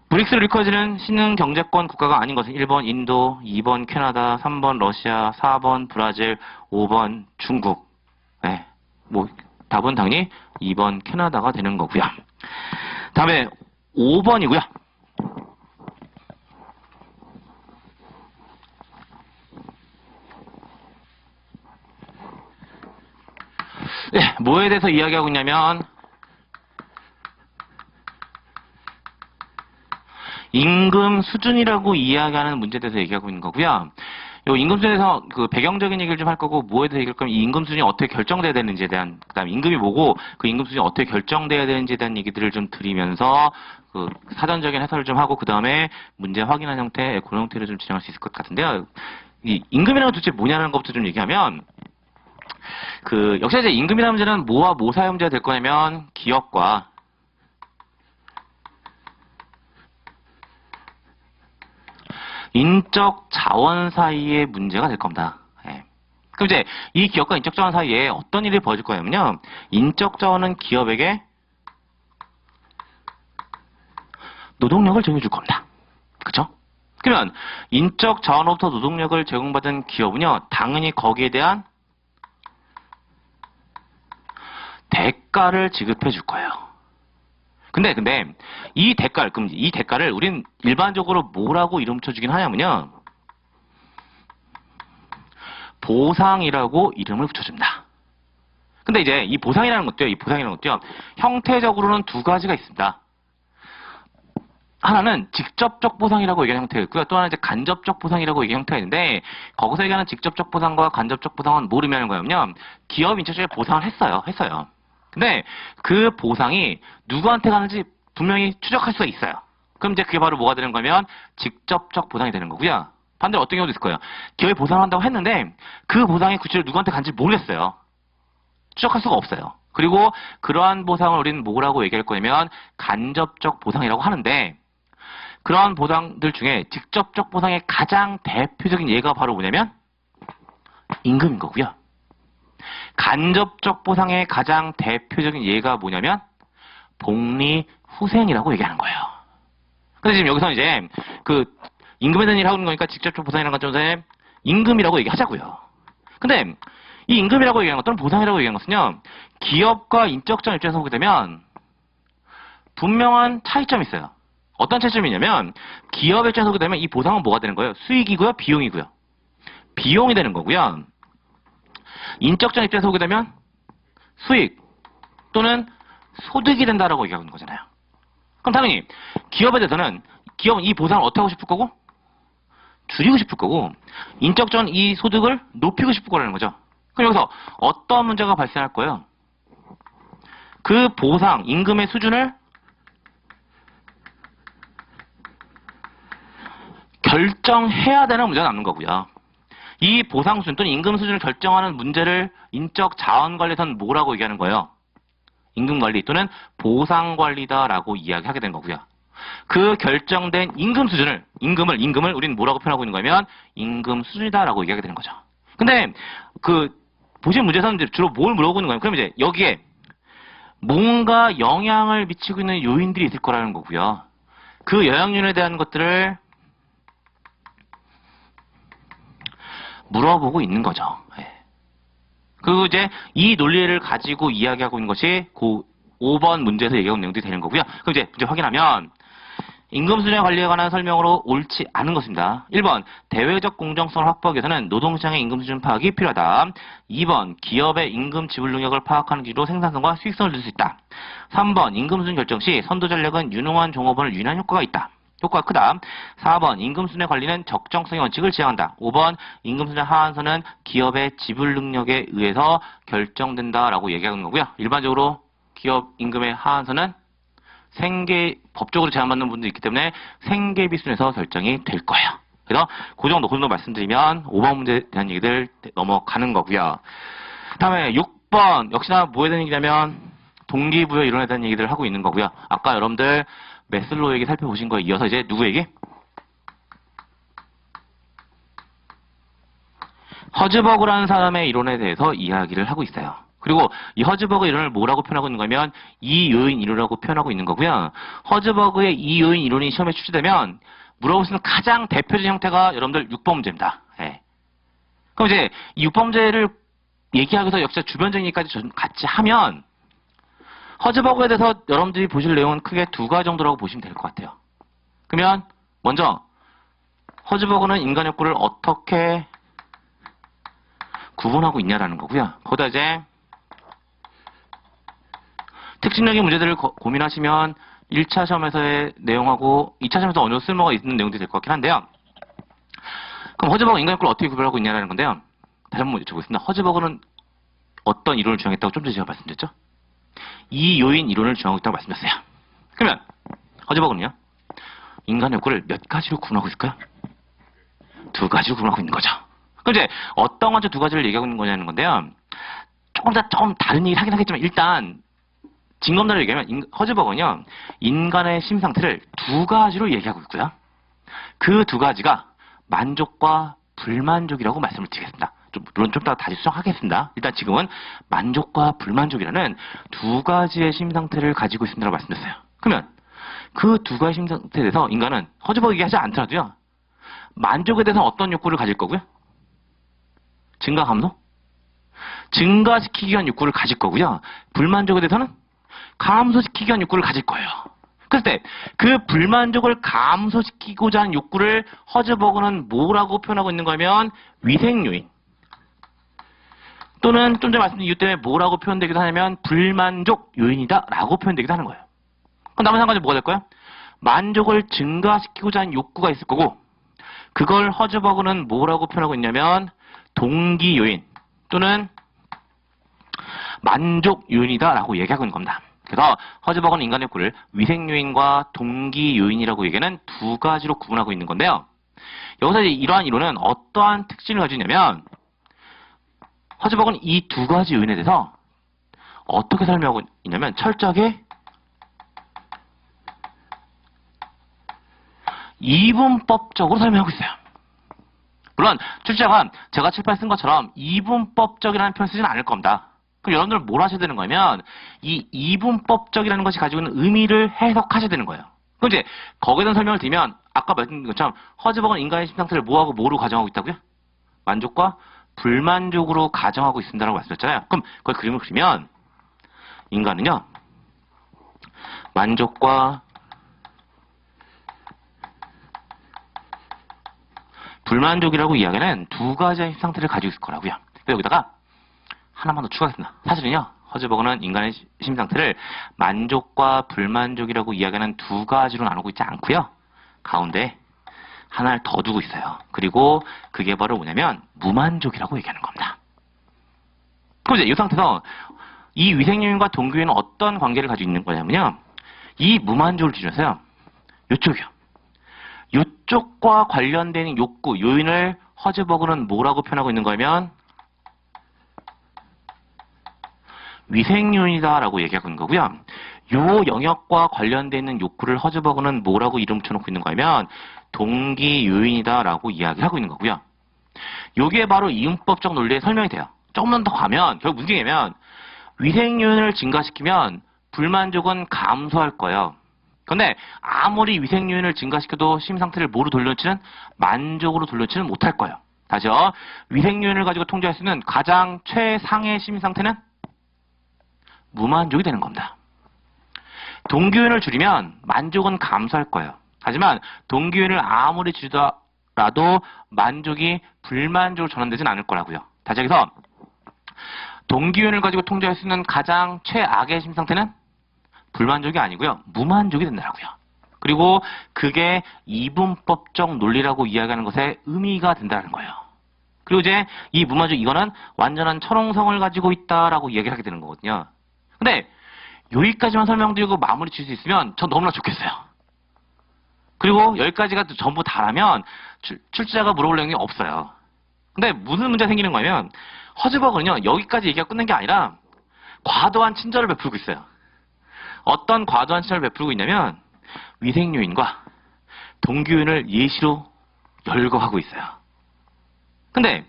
브릭스를 일컬어지는 신흥 경제권 국가가 아닌 것은 1번 인도, 2번 캐나다, 3번 러시아, 4번 브라질, 5번 중국. 네, 뭐 답은 당연히 2번 캐나다가 되는 거고요. 다음에 5번이고요. 네, 뭐에 대해서 이야기하고 있냐면 임금 수준이라고 이야기하는 문제에 대해서 얘기하고 있는 거고요. 이 임금 수준에서 그 배경적인 얘기를 좀 할 거고 뭐에 대해서 얘기할 거면 이 임금 수준이 어떻게 결정돼야 되는지에 대한 그다음 임금이 뭐고 그 임금 수준이 어떻게 결정돼야 되는지에 대한 얘기들을 좀 드리면서 그 사전적인 해설을 좀 하고 그 다음에 문제 확인한 형태, 그런 형태로 좀 진행할 수 있을 것 같은데요. 이 임금이라는 건 도대체 뭐냐는 것부터 좀 얘기하면 그 역시 이제 임금이라는 문제는 뭐와 뭐 사이 문제가 될 거냐면 기업과 인적 자원 사이의 문제가 될 겁니다. 예. 그럼 이제 이 기업과 인적 자원 사이에 어떤 일이 벌어질 거냐면요. 인적 자원은 기업에게 노동력을 제공해 줄 겁니다. 그쵸? 그러면 인적 자원으로부터 노동력을 제공받은 기업은요. 당연히 거기에 대한 대가를 지급해 줄 거예요. 근데 이 대가를 우린 일반적으로 뭐라고 이름 붙여주긴 하냐면요. 보상이라고 이름을 붙여줍니다. 근데 이제 이 보상이라는 것도요, 형태적으로는 두 가지가 있습니다. 하나는 직접적 보상이라고 얘기하는 형태가 있고요. 또 하나는 이제 간접적 보상이라고 얘기하는 형태가 있는데, 거기서 얘기하는 직접적 보상과 간접적 보상은 뭘 의미하는 거냐면, 기업 인적 쪽에 보상을 했어요. 근데 그 보상이 누구한테 가는지 분명히 추적할 수가 있어요. 그럼 이제 그게 바로 뭐가 되는 거면 직접적 보상이 되는 거고요. 반대로 어떤 경우도 있을 거예요. 기업이 보상을 한다고 했는데 그 보상이 구체적으로 누구한테 간지 모르겠어요. 추적할 수가 없어요. 그리고 그러한 보상을 우리는 뭐라고 얘기할 거냐면 간접적 보상이라고 하는데 그러한 보상들 중에 직접적 보상의 가장 대표적인 예가 바로 뭐냐면 임금인 거고요. 간접적 보상의 가장 대표적인 예가 뭐냐면 복리후생이라고 얘기하는 거예요. 근데 지금 여기서 이제 그 임금에 대한 일을 하고 있는 거니까 직접적 보상이라는 관점에서 임금이라고 얘기하자고요. 근데 이 임금이라고 얘기하는 것 또는 보상이라고 얘기하는 것은요. 기업과 인적자원 입장에서 보게 되면 분명한 차이점이 있어요. 어떤 차이점이 있냐면 기업 입장에서 보게 되면 이 보상은 뭐가 되는 거예요? 수익이고요, 비용이고요. 비용이 되는 거고요. 인적전 입장에서 보게 되면 수익 또는 소득이 된다라고 얘기하는 거잖아요. 그럼 당연히 기업에 대해서는 기업은 이 보상을 어떻게 하고 싶을 거고 줄이고 싶을 거고 인적전 이 소득을 높이고 싶을 거라는 거죠. 그럼 여기서 어떤 문제가 발생할 거예요? 그 보상, 임금의 수준을 결정해야 되는 문제가 남는 거고요. 이 보상 수준 또는 임금 수준을 결정하는 문제를 인적 자원 관리에서는 뭐라고 얘기하는 거예요? 임금 관리 또는 보상 관리다라고 이야기하게 된 거고요. 그 결정된 임금 수준을 임금을 우리는 뭐라고 표현하고 있는 거면 임금 수준이다라고 얘기하게 되는 거죠. 근데 그 보시는 문제에서는 주로 뭘 물어보고 있는 거예요? 그럼 이제 여기에 뭔가 영향을 미치고 있는 요인들이 있을 거라는 거고요. 그 영향률에 대한 것들을 물어보고 있는 거죠. 그리고 이제 이 논리를 가지고 이야기하고 있는 것이 그 5번 문제에서 얘기하는 내용들이 되는 거고요. 그럼 이제 문제 확인하면 임금 수준의 관리에 관한 설명으로 옳지 않은 것입니다. 1번, 대외적 공정성을 확보하기 위해서는 노동시장의 임금 수준 파악이 필요하다. 2번, 기업의 임금 지불 능력을 파악하는 기준으로 생산성과 수익성을 늘 수 있다. 3번, 임금 수준 결정 시 선도 전략은 유능한 종업원을 유인하는 효과가 있다. 효과가 크다. 4번, 임금 수준의 관리는 적정성의 원칙을 지향한다. 5번, 임금 수준 하한선은 기업의 지불 능력에 의해서 결정된다라고 얘기하는 거고요. 일반적으로 기업 임금의 하한선은 법적으로 제한받는 분도 있기 때문에 생계비 수준에서 결정이 될 거예요. 그래서 그 정도 말씀드리면 5번 문제에 대한 얘기들 넘어가는 거고요. 다음에 6번 역시나 뭐에 대한 얘기냐면 동기부여 이론에 대한 얘기들을 하고 있는 거고요. 아까 여러분들 메슬로우 얘기 살펴보신 거에 이어서 이제 누구 얘기? 허즈버그라는 사람의 이론에 대해서 이야기를 하고 있어요. 그리고 이 허즈버그 이론을 뭐라고 표현하고 있는 거면 이 요인 이론이라고 표현하고 있는 거고요. 허즈버그의 이 요인 이론이 시험에 출제되면 물어볼 수 있는 가장 대표적인 형태가 여러분들 6번 문제입니다. 예. 그럼 이제 이 6번 문제를 얘기하기 위해서 역시 주변적인 얘기까지 같이 하면 허즈버그에 대해서 여러분들이 보실 내용은 크게 두 가지 정도라고 보시면 될 것 같아요. 그러면 먼저 허즈버그는 인간 욕구를 어떻게 구분하고 있냐라는 거고요. 거기다 이제 특징적인 문제들을 고민하시면 1차 시험에서의 내용하고 2차 시험에서 어느 정도 쓸모가 있는 내용들이 될 것 같긴 한데요. 그럼 허즈버그가 인간 욕구를 어떻게 구별하고 있냐라는 건데요. 다시 한번 여쭤보겠습니다. 허즈버그는 어떤 이론을 주장했다고 좀 전에 제가 말씀드렸죠? 이 요인 이론을 주장하고 있다고 말씀드렸어요. 그러면 허즈버그는요. 인간 욕구를 몇 가지로 구분하고 있을까요? 두 가지로 구분하고 있는 거죠. 그럼 이제 어떤 관점 두 가지를 얘기하고 있는 거냐는 건데요. 조금 다른 얘기를 하긴 하겠지만 일단 징검다리를 얘기하면 허즈버그는요. 인간의 심 상태를 두 가지로 얘기하고 있고요. 그 두 가지가 만족과 불만족이라고 말씀을 드리겠습니다. 물론 좀 이따 다시 수정하겠습니다. 일단 지금은 만족과 불만족이라는 두 가지의 심 상태를 가지고 있습니다라고 말씀드렸어요. 그러면 그 두 가지 심 상태에 대해서 인간은 허즈버그 얘기하지 않더라도요. 만족에 대해서 어떤 욕구를 가질 거고요? 증가 감소? 증가시키기 위한 욕구를 가질 거고요. 불만족에 대해서는 감소시키기 위한 욕구를 가질 거예요. 그랬을 때 그 불만족을 감소시키고자 하는 욕구를 허즈버그는 뭐라고 표현하고 있는 거면 위생요인 또는 좀 전에 말씀드린 이유 때문에 뭐라고 표현되기도 하냐면 불만족 요인이다 라고 표현되기도 하는 거예요. 그럼 남은 한 가지 뭐가 될까요? 만족을 증가시키고자 하는 욕구가 있을 거고 그걸 허즈버그는 뭐라고 표현하고 있냐면 동기 요인 또는 만족 요인이다 라고 얘기하고 있는 겁니다. 그래서 허즈버그는 인간의 욕구를 위생 요인과 동기 요인이라고 얘기하는 두 가지로 구분하고 있는 건데요. 여기서 이러한 이론은 어떠한 특징을 가지고 있냐면 허즈버그는 이 두 가지 요인에 대해서 어떻게 설명하고 있냐면 철저하게 이분법적으로 설명하고 있어요. 물론 출제자가 제가 칠판에 쓴 것처럼 이분법적이라는 표현 쓰지는 않을 겁니다. 그럼 여러분들은 뭘 하셔야 되는 거냐면 이 이분법적이라는 것이 가지고 있는 의미를 해석하셔야 되는 거예요. 그럼 이제 거기에 대한 설명을 드리면 아까 말씀드린 것처럼 허즈버그는 인간의 심상태를 뭐하고 뭐로 가정하고 있다고요? 만족과 불만족으로 가정하고 있습니다라고 말씀드렸잖아요. 그럼 그걸 그림을 그리면 인간은요. 만족과 불만족이라고 이야기하는 두 가지의 상태를 가지고 있을 거라고요. 여기다가 하나만 더 추가하겠습니다. 사실은요, 허즈버그는 인간의 심상태를 만족과 불만족이라고 이야기하는 두 가지로 나누고 있지 않고요. 가운데 하나를 더 두고 있어요. 그리고 그게 바로 뭐냐면 무만족이라고 얘기하는 겁니다. 그럼 이제 이 상태에서 이 위생요인과 동기요인은 어떤 관계를 가지고 있는 거냐면요. 이 무만족을 기준해서요. 이쪽이요. 이쪽과 관련된 욕구, 요인을 허즈버그는 뭐라고 표현하고 있는 거냐면 위생요인이다라고 얘기하고 있는 거고요. 요 영역과 관련되어 있는 욕구를 허즈버그는 뭐라고 이름 붙여놓고 있는 거냐면 동기요인이다라고 이야기하고 있는 거고요. 요게 바로 이윤법적 논리의 설명이 돼요. 조금만 더 가면 결국 무슨 얘기냐면 위생요인을 증가시키면 불만족은 감소할 거예요. 그런데 아무리 위생요인을 증가시켜도 심상태를 뭐로 돌려치는? 만족으로 돌려치는 못할 거예요. 다시요. 위생요인을 가지고 통제할 수 있는 가장 최상의 심상태는 무만족이 되는 겁니다. 동기요인을 줄이면 만족은 감소할 거예요. 하지만 동기요인을 아무리 줄이더라도 만족이 불만족으로 전환되진 않을 거라고요. 다시 여기서 동기요인을 가지고 통제할 수 있는 가장 최악의 심상태는 불만족이 아니고요. 무만족이 된다고요. 그리고 그게 이분법적 논리라고 이야기하는 것에 의미가 된다는 거예요. 그리고 이제 이 무만족 이거는 완전한 철옹성을 가지고 있다라고 이야기를 하게 되는 거거든요. 근데 여기까지만 설명드리고 마무리 칠 수 있으면 전 너무나 좋겠어요. 그리고 여기까지가 전부 다라면 출제자가 물어볼 내용이 없어요. 근데 무슨 문제가 생기는 거냐면 허즈버그는요. 여기까지 얘기가 끝난 게 아니라 과도한 친절을 베풀고 있어요. 어떤 과도한 친절을 베풀고 있냐면 위생요인과 동기요인을 예시로 열거하고 있어요. 근데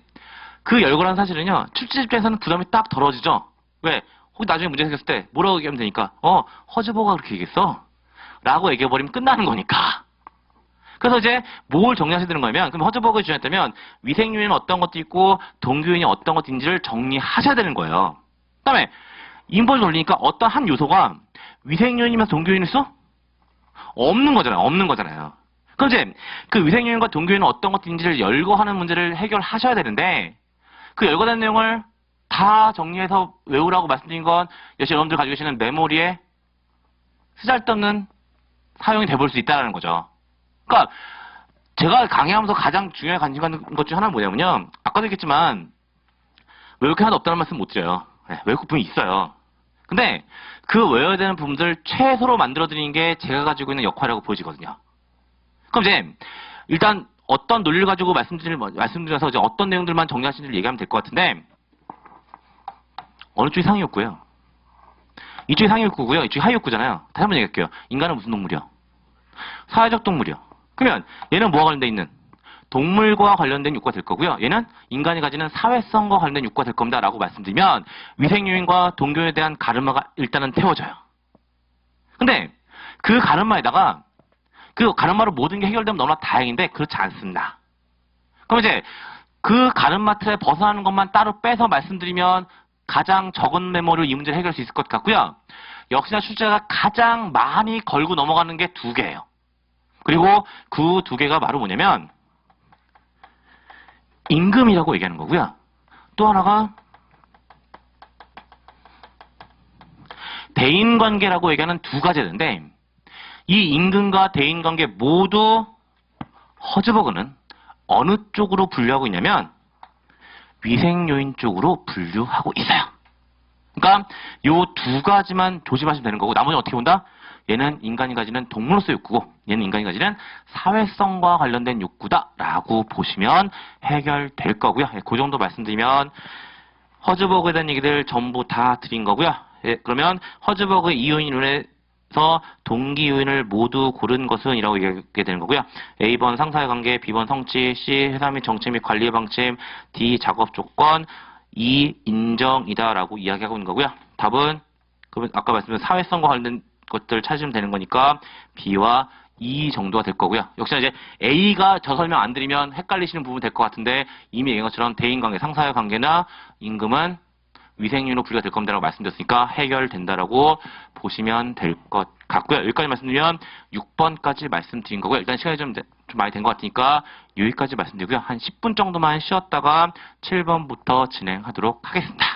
그 열거란 사실은요. 출제 입장에서는 부담이 딱 덜어지죠. 왜? 혹시 나중에 문제 생겼을 때 뭐라고 얘기하면 되니까 허즈버그가 그렇게 얘기했어 라고 얘기해버리면 끝나는 거니까. 그래서 이제 뭘 정리하셔야 되는 거냐면 그럼 허즈버그를 주장했다면 위생요인은 어떤 것도 있고 동기요인이 어떤 것도 있는지를 정리하셔야 되는 거예요. 그 다음에 인벌 논리니까 어떤 한 요소가 위생요인이면서 동기요인일 수? 없는 거잖아요. 없는 거잖아요. 그럼 이제 그 위생요인과 동기요인은 어떤 것도 있는지를 열거하는 문제를 해결하셔야 되는데 그 열거된 내용을 다 정리해서 외우라고 말씀드린 건 역시 여러분들 가지고 계시는 메모리에 쓰잘데없는 사용이 돼볼 수 있다는 거죠. 그러니까 제가 강의하면서 가장 중요하게 관심 갖는 것 중 하나는 뭐냐면요. 아까도 얘기했지만 외울 게 하나도 없다는 말씀 못 드려요. 네, 외울 부분이 있어요. 근데 그 외워야 되는 부분들 최소로 만들어드리는 게 제가 가지고 있는 역할이라고 보여지거든요. 그럼 이제 일단 어떤 논리를 가지고 말씀드려서 이제 어떤 내용들만 정리하시는지를 얘기하면 될 것 같은데 어느 쪽이 상위 욕구예요? 이쪽이 상위 욕구고요. 이쪽이 하위 욕구잖아요. 다시 한번 얘기할게요. 인간은 무슨 동물이요? 사회적 동물이요. 그러면 얘는 뭐와 관련돼 있는? 동물과 관련된 욕구가 될 거고요. 얘는 인간이 가지는 사회성과 관련된 욕구가 될 겁니다. 라고 말씀드리면 위생요인과 동기요인에 대한 가르마가 일단은 태워져요. 근데 그 가르마에다가 그 가르마로 모든 게 해결되면 너무나 다행인데 그렇지 않습니다. 그럼 이제 그 가르마 틀에 벗어나는 것만 따로 빼서 말씀드리면 가장 적은 메모리로 이 문제를 해결할 수 있을 것 같고요. 역시나 출제자가 가장 많이 걸고 넘어가는 게 두 개예요. 그리고 그 두 개가 바로 뭐냐면 임금이라고 얘기하는 거고요. 또 하나가 대인관계라고 얘기하는 두 가지가 있는데 이 임금과 대인관계 모두 허즈버그는 어느 쪽으로 분류하고 있냐면 위생요인 쪽으로 분류하고 있어요. 그러니까 요 두 가지만 조심하시면 되는 거고 나머지는 어떻게 본다? 얘는 인간이 가지는 동물로서의 욕구고 얘는 인간이 가지는 사회성과 관련된 욕구다라고 보시면 해결될 거고요. 그 정도 말씀드리면 허즈버그에 대한 얘기들 전부 다 드린 거고요. 그러면 허즈버그의 이요인 이론에서 동기요인을 모두 고른 것은 이라고 얘기하게 되는 거고요. A번 상사의 관계, B번 성취, C 회사 및 정책 및 관리의 방침, D 작업 조건, E 인정이다라고 이야기하고 있는 거고요. 답은 그러면 아까 말씀드린 사회성과 관련된 것들 찾으면 되는 거니까 B와 E 정도가 될 거고요. 역시나 이제 A가 저 설명 안 드리면 헷갈리시는 부분 될 것 같은데 이미 얘기한 것처럼 대인관계, 상사의 관계나 임금은 위생요인으로 분류가 될 겁니다라고 말씀드렸으니까 해결된다라고 보시면 될 것 같고요. 여기까지 말씀드리면 6번까지 말씀드린 거고요. 일단 시간이 좀 좀 많이 된 것 같으니까 여기까지 말씀드리고요. 한 10분 정도만 쉬었다가 7번부터 진행하도록 하겠습니다.